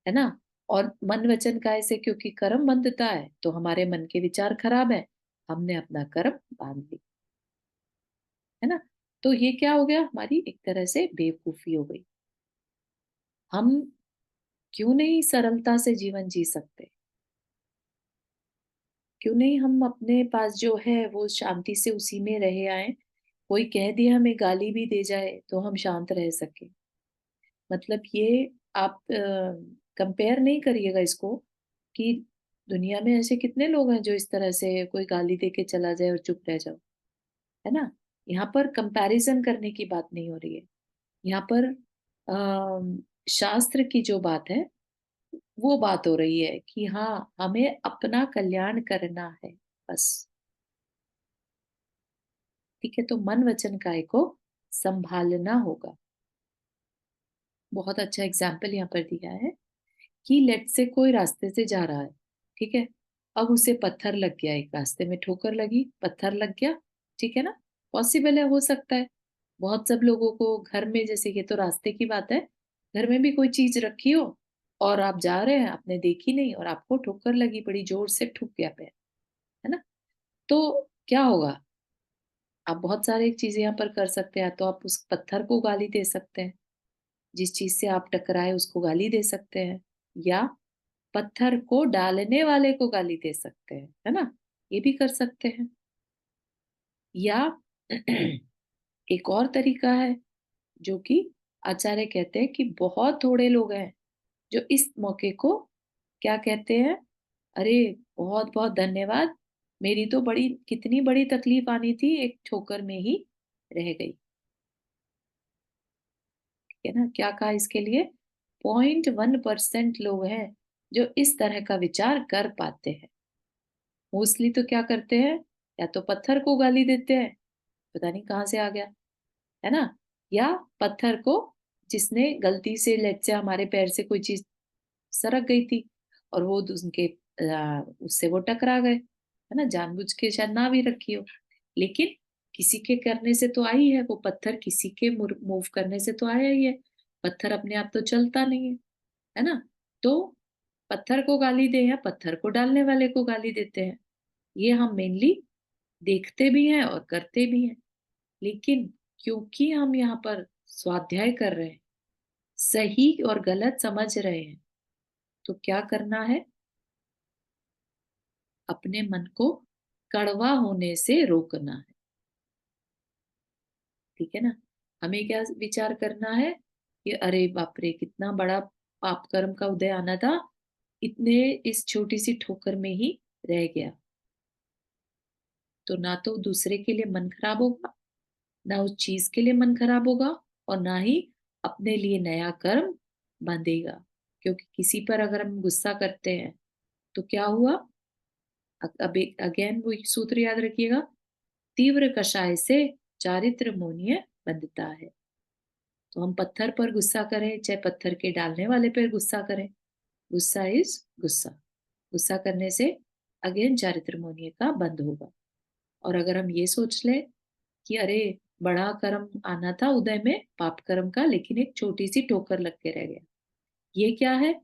है ना। और मन वचन काय से, क्योंकि कर्म बंधता है तो हमारे मन के विचार खराब है, हमने अपना कर्म बांध ली, है ना। तो ये क्या हो गया, हमारी एक तरह से बेवकूफी हो गई। हम क्यों नहीं सरलता से जीवन जी सकते, क्यों नहीं हम अपने पास जो है वो शांति से उसी में रहे आए, कोई कह दिया हमें गाली भी दे जाए तो हम शांत रह सके। मतलब ये आप कंपेयर नहीं करिएगा इसको कि दुनिया में ऐसे कितने लोग हैं जो इस तरह से कोई गाली दे के चला जाए और चुप रह जाओ, है ना। यहाँ पर कंपैरिजन करने की बात नहीं हो रही है, यहाँ पर शास्त्र की जो बात है वो बात हो रही है कि हाँ, हमें अपना कल्याण करना है बस। ठीक है, तो मन वचन काय को संभालना होगा। बहुत अच्छा एग्जाम्पल यहाँ पर दिया है कि लेट से कोई रास्ते से जा रहा है, ठीक है, अब उसे पत्थर लग गया, एक रास्ते में ठोकर लगी, पत्थर लग गया, ठीक है ना, पॉसिबल है, हो सकता है। बहुत सब लोगों को घर में, जैसे ये तो रास्ते की बात है, घर में भी कोई चीज रखी हो और आप जा रहे हैं, आपने देखी नहीं और आपको ठोकर लगी, बड़ी जोर से ठुक गया पैर, है ना। तो क्या होगा, आप बहुत सारी चीजें यहाँ पर कर सकते हैं। तो आप उस पत्थर को गाली दे सकते हैं, जिस चीज से आप टकराए उसको गाली दे सकते हैं, या पत्थर को डालने वाले को गाली दे सकते हैं, है ना, ये भी कर सकते हैं। या एक और तरीका है जो कि आचार्य कहते हैं कि बहुत थोड़े लोग हैं जो इस मौके को क्या कहते हैं, अरे बहुत बहुत धन्यवाद, मेरी तो बड़ी कितनी बड़ी तकलीफ आनी थी, एक ठोकर में ही रह गई। ठीक है ना, क्या कहा इसके लिए, 0.1% लोग हैं जो इस तरह का विचार कर पाते हैं। मोस्टली तो क्या करते हैं, या तो पत्थर को गाली देते हैं, पता नहीं कहाँ से आ गया, है ना, या पत्थर को, जिसने गलती से, लेट से हमारे पैर से कोई चीज सरक गई थी और वो उनके उससे वो टकरा गए, है ना, जानबूझ के शायद ना भी रखी हो, लेकिन किसी के करने से तो आई है वो पत्थर, किसी के मूव करने से तो आया ही है। पत्थर अपने आप तो चलता नहीं है ना। तो पत्थर को गाली दे या पत्थर को डालने वाले को गाली देते हैं, ये हम मेनली देखते भी हैं और करते भी हैं। लेकिन क्योंकि हम यहाँ पर स्वाध्याय कर रहे हैं, सही और गलत समझ रहे हैं, तो क्या करना है, अपने मन को कड़वा होने से रोकना है। ठीक है ना। हमें क्या विचार करना है कि अरे बाप रे, कितना बड़ा पाप कर्म का उदय आना था, इतने इस छोटी सी ठोकर में ही रह गया। तो ना तो दूसरे के लिए मन खराब होगा, ना उस चीज के लिए मन खराब होगा, और ना ही अपने लिए नया कर्म बांधेगा। क्योंकि किसी पर अगर हम गुस्सा करते हैं तो क्या हुआ, अब अगेन वो सूत्र याद रखिएगा, तीव्र कषाय से चारित्र मोनिय बंधता है। तो हम पत्थर पर गुस्सा करें, चाहे पत्थर के डालने वाले पर गुस्सा करें, गुस्सा इज गुस्सा, गुस्सा करने से अगेन चारित्र मोनिय का बंद होगा। और अगर हम ये सोच ले कि अरे बड़ा कर्म आना था उदय में पाप कर्म का, लेकिन एक छोटी सी ठोकर लग के रह गया, ये क्या है,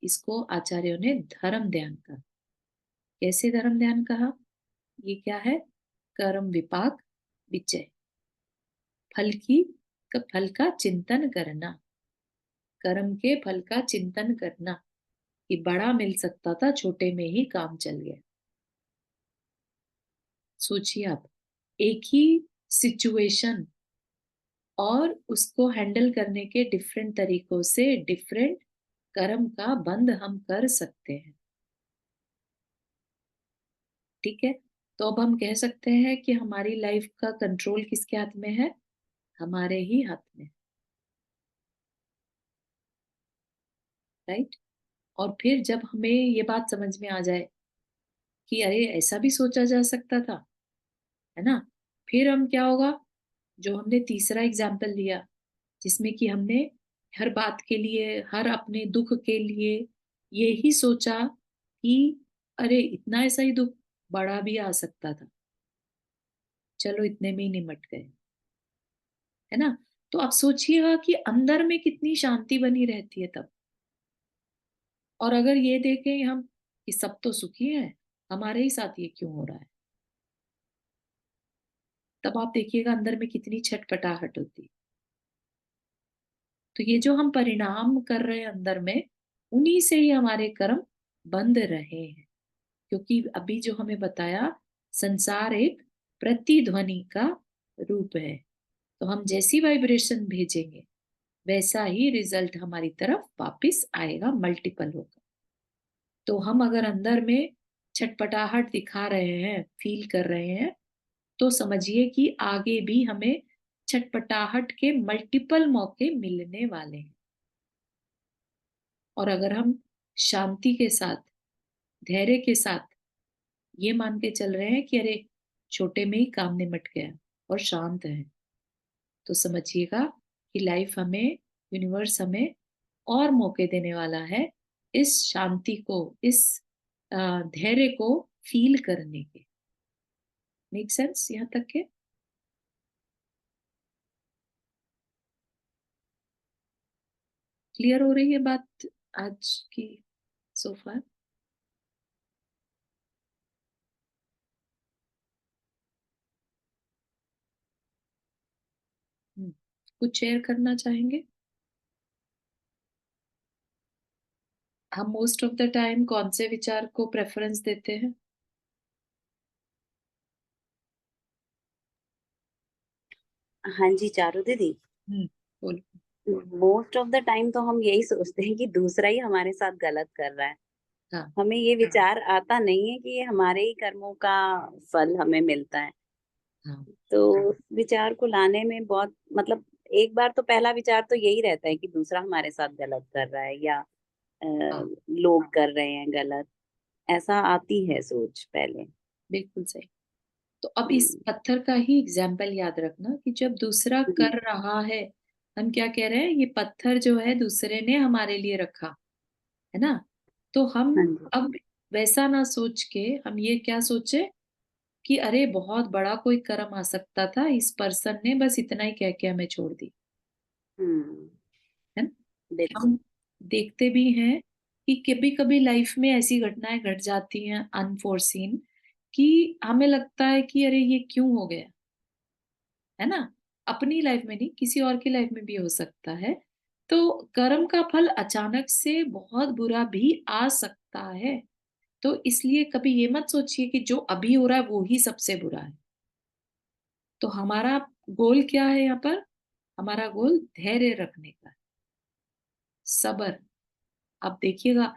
इसको आचार्यों ने धर्म ध्यान कहा। कैसे धर्म ध्यान कहा, ये क्या है, कर्म विपाक विचय, फल का चिंतन करना, कर्म के फल का चिंतन करना, कि बड़ा मिल सकता था, छोटे में ही काम चल गया। सोचिए आप, एक ही सिचुएशन और उसको हैंडल करने के डिफरेंट तरीकों से डिफरेंट कर्म का बंध हम कर सकते हैं। ठीक है। तो अब हम कह सकते हैं कि हमारी लाइफ का कंट्रोल किसके हाथ में है, हमारे ही हाथ में, राइट। और फिर जब हमें ये बात समझ में आ जाए कि अरे ऐसा भी सोचा जा सकता था, है ना, फिर हम क्या होगा, जो हमने तीसरा एग्जाम्पल दिया, जिसमें कि हमने हर बात के लिए, हर अपने दुख के लिए ये ही सोचा कि अरे इतना ऐसा ही दुख बड़ा भी आ सकता था, चलो इतने में ही निमट गए, है ना। तो आप सोचिएगा कि अंदर में कितनी शांति बनी रहती है तब। और अगर ये देखें हम कि सब तो सुखी है, हमारे ही साथ ये क्यों हो रहा है, तब आप देखिएगा अंदर में कितनी छटपटाहट होती है। तो ये जो हम परिणाम कर रहे हैं अंदर में, उन्हीं से ही हमारे कर्म बंध रहे हैं। क्योंकि अभी जो हमें बताया, संसार एक प्रतिध्वनि का रूप है, तो हम जैसी वाइब्रेशन भेजेंगे वैसा ही रिजल्ट हमारी तरफ वापिस आएगा, मल्टीपल होगा। तो हम अगर अंदर में छटपटाहट दिखा रहे हैं, फील कर रहे हैं, तो समझिए कि आगे भी हमें छटपटाहट के मल्टीपल मौके मिलने वाले हैं। और अगर हम शांति के साथ, धैर्य के साथ ये मान के चल रहे हैं कि अरे छोटे में ही काम निमट गया और शांत है, तो समझिएगा कि लाइफ हमें, यूनिवर्स हमें और मौके देने वाला है इस शांति को, इस धैर्य को फील करने के। मेक सेंस यहाँ तक के? क्लियर हो रही है बात आज की सो फार? कुछ शेयर करना चाहेंगे? हम मोस्ट ऑफ द टाइम कौन से विचार को प्रेफरेंस देते हैं? हाँ जी चारू दीदी, बोलो। मोस्ट ऑफ द टाइम तो हम यही सोचते हैं कि दूसरा ही हमारे साथ गलत कर रहा है। हाँ हमें ये विचार आता नहीं है कि ये हमारे ही कर्मों का फल हमें मिलता है। हाँ तो विचार को लाने में बहुत मतलब, एक बार तो पहला विचार तो यही रहता है कि दूसरा हमारे साथ गलत कर रहा है, या हाँ लोग कर रहे हैं गलत। ऐसा आती है सोच पहले। बिल्कुल सही। तो अब इस पत्थर का ही एग्जाम्पल याद रखना कि जब दूसरा हम्म, कर रहा है, हम क्या कह रहे हैं, ये पत्थर जो है दूसरे ने हमारे लिए रखा है ना। तो हम हाँ जी। अब वैसा ना सोच के हम ये क्या सोचे कि अरे बहुत बड़ा कोई कर्म आ सकता था, इस पर्सन ने बस इतना ही कह के हमें छोड़ दी, हम्म, है ना। बिल्कुल। हम देखते भी हैं कि कभी कभी लाइफ में ऐसी घटनाएं घट जाती हैं अनफोर्सीन, कि हमें लगता है कि अरे ये क्यों हो गया, है ना। अपनी लाइफ में नहीं, किसी और की लाइफ में भी हो सकता है। तो कर्म का फल अचानक से बहुत बुरा भी आ सकता है। तो इसलिए कभी ये मत सोचिए कि जो अभी हो रहा है वो ही सबसे बुरा है। तो हमारा गोल क्या है यहाँ पर? हमारा गोल धैर्य रखने का है, सब्र। आप देखिएगा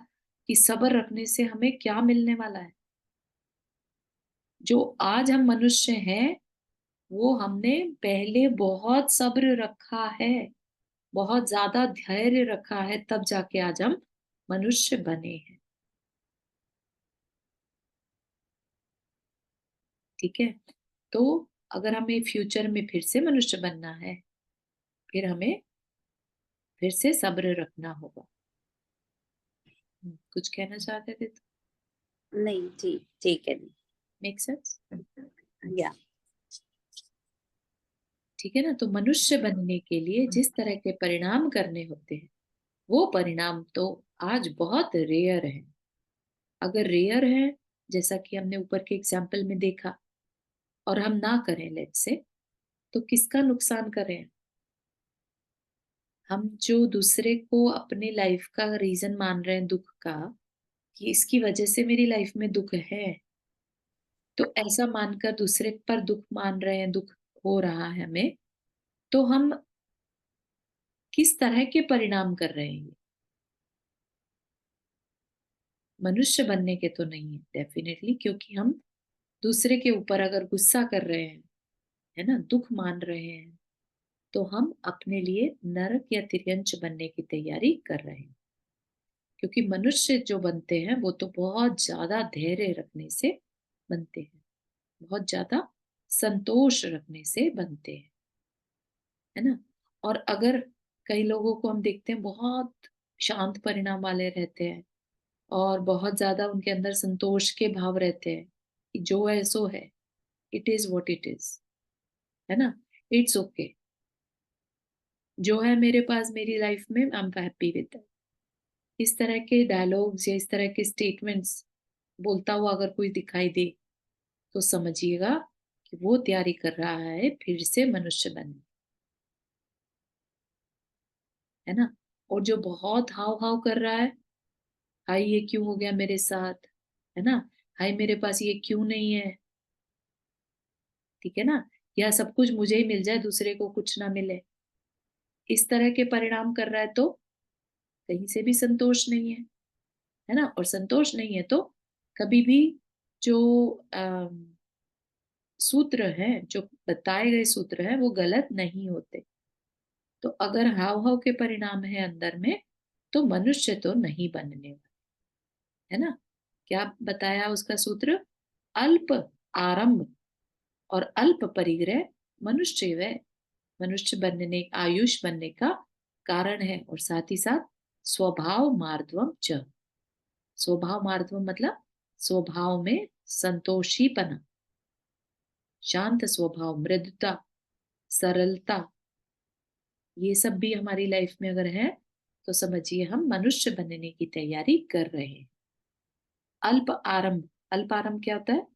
कि सब्र रखने से हमें क्या मिलने वाला है। जो आज हम मनुष्य हैं, वो हमने पहले बहुत सब्र रखा है, बहुत ज्यादा धैर्य रखा है, तब जाके आज हम मनुष्य बने हैं। ठीक है। तो अगर हमें फ्यूचर में फिर से मनुष्य बनना है, फिर हमें फिर से सब्र रखना होगा। कुछ कहना चाहते थे तो? नहीं, ठीक ठीक है। Make sense? या ठीक है ना। तो मनुष्य बनने के लिए जिस तरह के परिणाम करने होते हैं, वो परिणाम तो आज बहुत रेयर है। अगर रेयर है, जैसा कि हमने ऊपर के एग्जाम्पल में देखा, और हम ना करें लेट्स से, तो किसका नुकसान करें? हम जो दूसरे को अपने लाइफ का रीजन मान रहे हैं दुख का, कि इसकी वजह से मेरी लाइफ में दुख है, तो ऐसा मानकर दूसरे पर दुख मान रहे हैं, दुख हो रहा है हमें, तो हम किस तरह के परिणाम कर रहे हैं? मनुष्य बनने के तो नहीं है डेफिनेटली, क्योंकि हम दूसरे के ऊपर अगर गुस्सा कर रहे हैं, है ना, दुख मान रहे हैं, तो हम अपने लिए नरक या तिर्यंच बनने की तैयारी कर रहे हैं। क्योंकि मनुष्य जो बनते हैं वो तो बहुत ज्यादा धैर्य रखने से बनते हैं, बहुत ज्यादा संतोष रखने से बनते हैं, है ना। और अगर कई लोगों को हम देखते हैं बहुत शांत परिणाम वाले रहते हैं, और बहुत ज्यादा उनके अंदर संतोष के भाव रहते हैं कि जो है सो है, it is what it is, है ना, इट्स ओके, जो है मेरे पास मेरी लाइफ में I am happy with that. इस तरह के डायलॉग्स या इस तरह के स्टेटमेंट्स बोलता हुआ अगर कोई दिखाई दे, तो समझिएगा कि वो तैयारी कर रहा है फिर से मनुष्य बनने, है ना। और जो बहुत हाव हाव कर रहा है, हाय ये क्यों हो गया मेरे साथ, है ना, हाय मेरे पास ये क्यों नहीं है, ठीक है ना, या सब कुछ मुझे ही मिल जाए दूसरे को कुछ ना मिले, इस तरह के परिणाम कर रहा है, तो कहीं से भी संतोष नहीं है ना। और संतोष नहीं है तो कभी भी जो सूत्र हैं, जो बताए गए सूत्र हैं, वो गलत नहीं होते। तो अगर हाव हाव के परिणाम है अंदर में, तो मनुष्य तो नहीं बनने वाला, है ना। क्या बताया उसका सूत्र? अल्प आरंभ और अल्प परिग्रह मनुष्य व मनुष्य बनने, आयुष बनने का कारण है। और साथ ही साथ स्वभाव मार्दवम च, स्वभाव मार्दवम मतलब स्वभाव में संतोषीपना, शांत स्वभाव, मृदुता, सरलता, ये सब भी हमारी लाइफ में अगर है, तो समझिए हम मनुष्य बनने की तैयारी कर रहे हैं। अल्प आरंभ, अल्प आरंभ क्या होता है?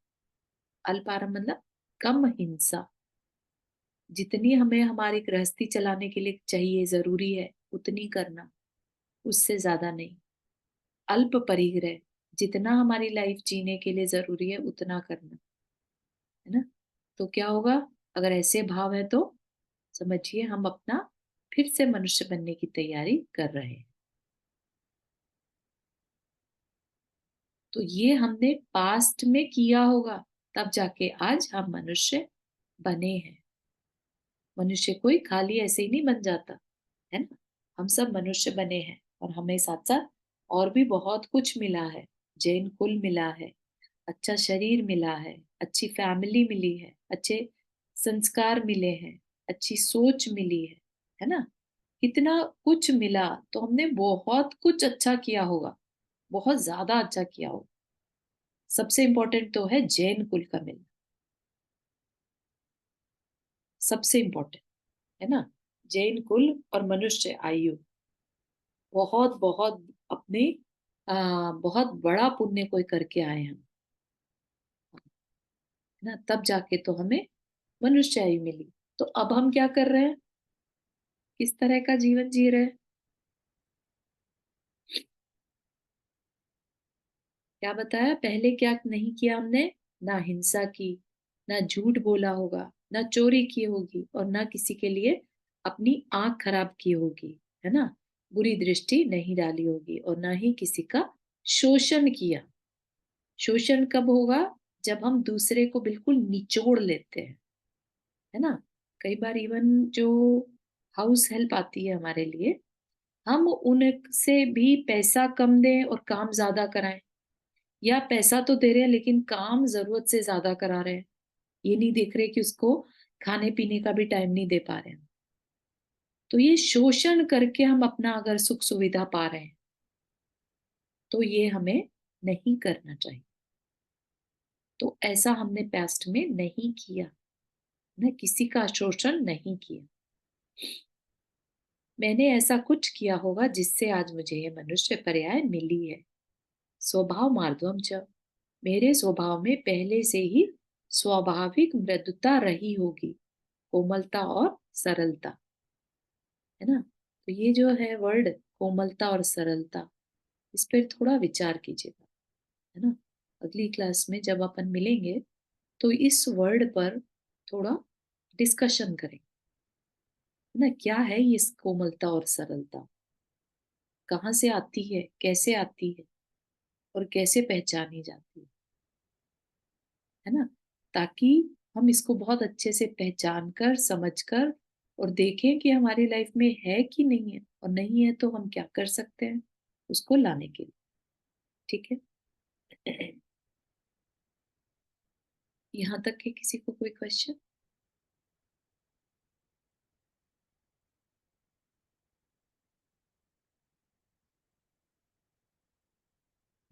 अल्प आरंभ मतलब कम हिंसा। जितनी हमें हमारी गृहस्थी चलाने के लिए चाहिए, जरूरी है, उतनी करना, उससे ज्यादा नहीं। अल्प परिग्रह, जितना हमारी लाइफ जीने के लिए जरूरी है उतना करना, है ना। तो क्या होगा? अगर ऐसे भाव है तो समझिए हम अपना फिर से मनुष्य बनने की तैयारी कर रहे हैं। तो ये हमने पास्ट में किया होगा, तब जाके आज हम मनुष्य बने हैं। मनुष्य कोई खाली ऐसे ही नहीं बन जाता, है ना। हम सब मनुष्य बने हैं, और हमें साथ साथ और भी बहुत कुछ मिला है जैन कुल मिला है, अच्छा शरीर मिला है, अच्छी फैमिली मिली है, अच्छे संस्कार मिले हैं, अच्छी सोच मिली है ना? कितना कुछ मिला, तो हमने बहुत कुछ अच्छा किया होगा, बहुत ज्यादा अच्छा किया होगा। सबसे इंपॉर्टेंट तो है जैन कुल का मिलना, सबसे इंपॉर्टेंट है ना? जैन कुल और मनुष्य आयु, बहुत बहुत अपने बहुत बड़ा पुण्य कोई करके आए हम, है ना? तब जाके तो हमें मनुष्य आयु मिली। तो अब हम क्या कर रहे हैं, किस तरह का जीवन जी रहे हैं? क्या बताया पहले, क्या नहीं किया हमने? ना हिंसा की, ना झूठ बोला होगा, ना चोरी की होगी, और ना किसी के लिए अपनी आंख खराब की होगी, है ना? बुरी दृष्टि नहीं डाली होगी, और ना ही किसी का शोषण किया। शोषण कब होगा? जब हम दूसरे को बिल्कुल निचोड़ लेते हैं, है ना? कई बार इवन जो हाउस हेल्प आती है हमारे लिए, हम उनसे भी पैसा कम दें और काम ज्यादा कराएं, या पैसा तो दे रहे हैं लेकिन काम जरूरत से ज्यादा करा रहे हैं। ये नहीं देख रहे कि उसको खाने पीने का भी टाइम नहीं दे पा रहे हैं। तो ये शोषण करके हम अपना अगर सुख सुविधा पा रहे हैं, तो ये हमें नहीं करना चाहिए। तो ऐसा हमने पास्ट में नहीं किया, न किसी का शोषण नहीं किया। मैंने ऐसा कुछ किया होगा जिससे आज मुझे ये मनुष्य पर्याय मिली है। स्वभाव मार्दवम च, मेरे स्वभाव में पहले से ही स्वाभाविक मृदुता रही होगी, कोमलता और सरलता, है ना? तो ये जो है वर्ड कोमलता और सरलता, इस पर थोड़ा विचार कीजिएगा, है ना? अगली क्लास में जब अपन मिलेंगे तो इस वर्ड पर थोड़ा डिस्कशन करें, है ना? क्या है ये कोमलता और सरलता, कहाँ से आती है, कैसे आती है, और कैसे पहचानी जाती है ना? ताकि हम इसको बहुत अच्छे से पहचान कर, समझ कर, और देखें कि हमारी लाइफ में है कि नहीं है, और नहीं है तो हम क्या कर सकते हैं उसको लाने के लिए। ठीक है? यहाँ तक के किसी को कोई question?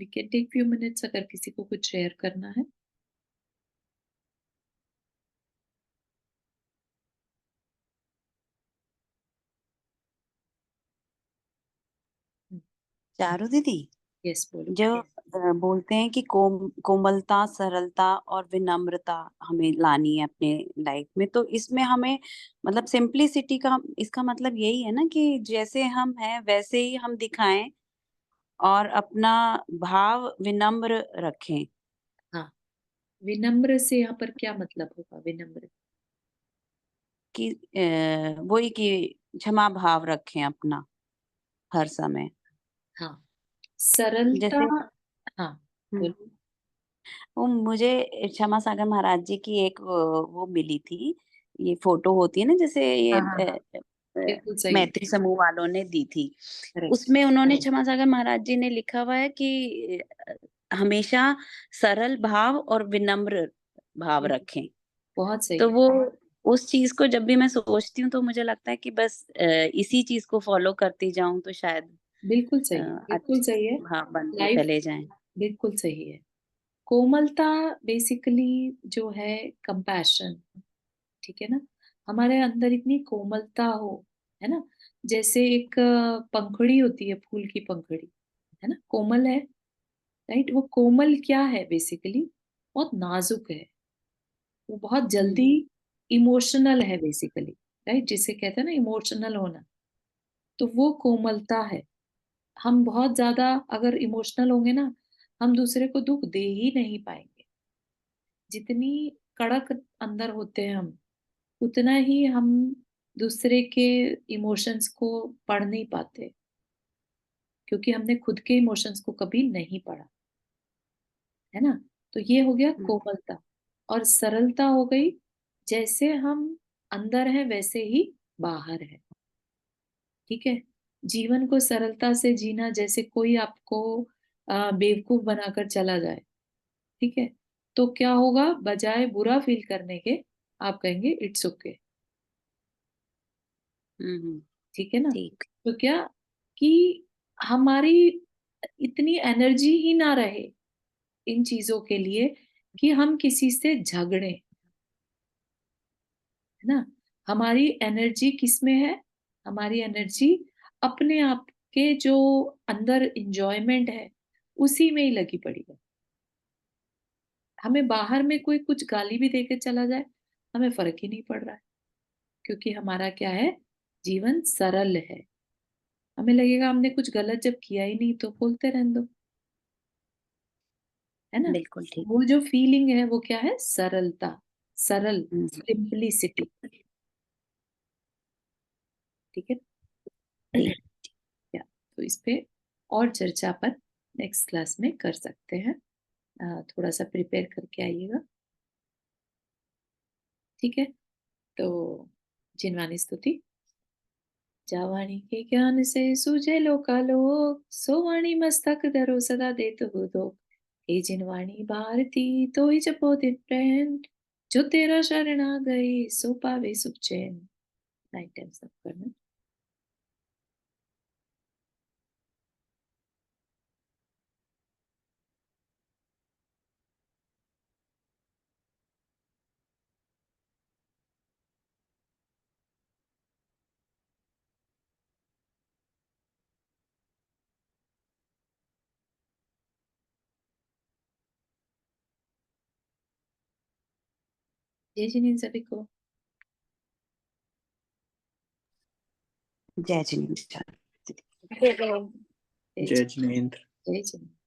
We can take few minutes अगर किसी को कुछ शेयर करना है। चारू दीदी, यस, बोलो। जो बोलते हैं कि कोमलता, सरलता और विनम्रता हमें लानी है अपने लाइफ में, तो इसमें हमें मतलब सिंप्लिसिटी का इसका मतलब यही है ना कि जैसे हम हैं वैसे ही हम दिखाएं और अपना भाव विनम्र रखें। हाँ, विनम्र से यहाँ पर क्या मतलब होगा? विनम्र, कि वही कि क्षमा भाव रखें अपना हर समय। हाँ। सरलता, जैसे हाँ, हम्म, बोलो। वो मुझे क्षमा सागर महाराज जी की एक वो मिली थी, ये फोटो होती है ना, जैसे ये हाँ हाँ हाँ, बिल्कुल सही। मैत्री समूह वालों ने दी थी। करेक्ट। उसमें उन्होंने क्षमा सागर महाराज जी ने लिखा हुआ है कि हमेशा सरल भाव और विनम्र भाव रखें। बहुत सही तो है। वो उस चीज को जब भी मैं सोचती हूँ तो मुझे लगता है कि बस इसी चीज को फॉलो करती जाऊं तो शायद बिल्कुल सही है, बिल्कुल अच्छे सही है। भाव बनते लाइफ चले जाएं। बिल्कुल सही है। कोमलता बेसिकली जो है कंपैशन, ठीक है ना? हमारे अंदर इतनी कोमलता हो, है ना? जैसे एक पंखुड़ी होती है, फूल की पंखुड़ी, है ना? कोमल है, राइट? वो कोमल क्या है बेसिकली? बहुत नाजुक है, वो बहुत हम्म, जल्दी इमोशनल है बेसिकली, राइट? जिसे कहते हैं ना इमोशनल होना, तो वो कोमलता है। हम बहुत ज्यादा अगर इमोशनल होंगे ना, हम दूसरे को दुख दे ही नहीं पाएंगे। जितनी कड़क अंदर होते हैं हम, उतना ही हम दूसरे के इमोशंस को पढ़ नहीं पाते, क्योंकि हमने खुद के इमोशंस को कभी नहीं पढ़ा, है ना? तो ये हो गया हम्म, कोमलता। और सरलता हो गई, जैसे हम अंदर है वैसे ही बाहर है। ठीक है? जीवन को सरलता से जीना, जैसे कोई आपको बेवकूफ बनाकर चला जाए, ठीक है, तो क्या होगा, बजाय बुरा फील करने के आप कहेंगे इट्स ओके, ठीक है ना। ठीक। तो क्या कि हमारी इतनी एनर्जी ही ना रहे इन चीजों के लिए कि हम किसी से झगड़े, है ना। हमारी एनर्जी किस में है, हमारी एनर्जी अपने आप के जो अंदर इंजॉयमेंट है उसी में ही लगी पड़ी है। हमें बाहर में कोई कुछ गाली भी देके चला जाए, हमें फर्क ही नहीं पड़ रहा है, क्योंकि हमारा क्या है, जीवन सरल है। हमें लगेगा हमने कुछ गलत जब किया ही नहीं तो बोलते रहने दो, है ना। बिल्कुल ठीक। वो जो फीलिंग है वो क्या है, सरलता, सरल, हम्म, सिंपलिसिटी, ठीक है। ठीक। या तो इस पे और चर्चा अपन नेक्स्ट क्लास में कर सकते हैं। थोड़ा सा प्रिपेयर करके आइएगा, ठीक है। तो जिनवानी स्तुति। जावाणी के ज्ञान से सूझे लोकालोक, सोवाणी मस्तक धरो सदा देत हो दो। हे जिनवाणी भारती तो ही जपो दिन प्रैन, जो तेरा शरण आ गए सो पावे सुख चैन। 9 टाइम्स अप करना। जय जिनेन्द्र सभी को। जय जिनेन्द्र। फिर जय जय जिनेन्द्र। जय जिनेन्द्र।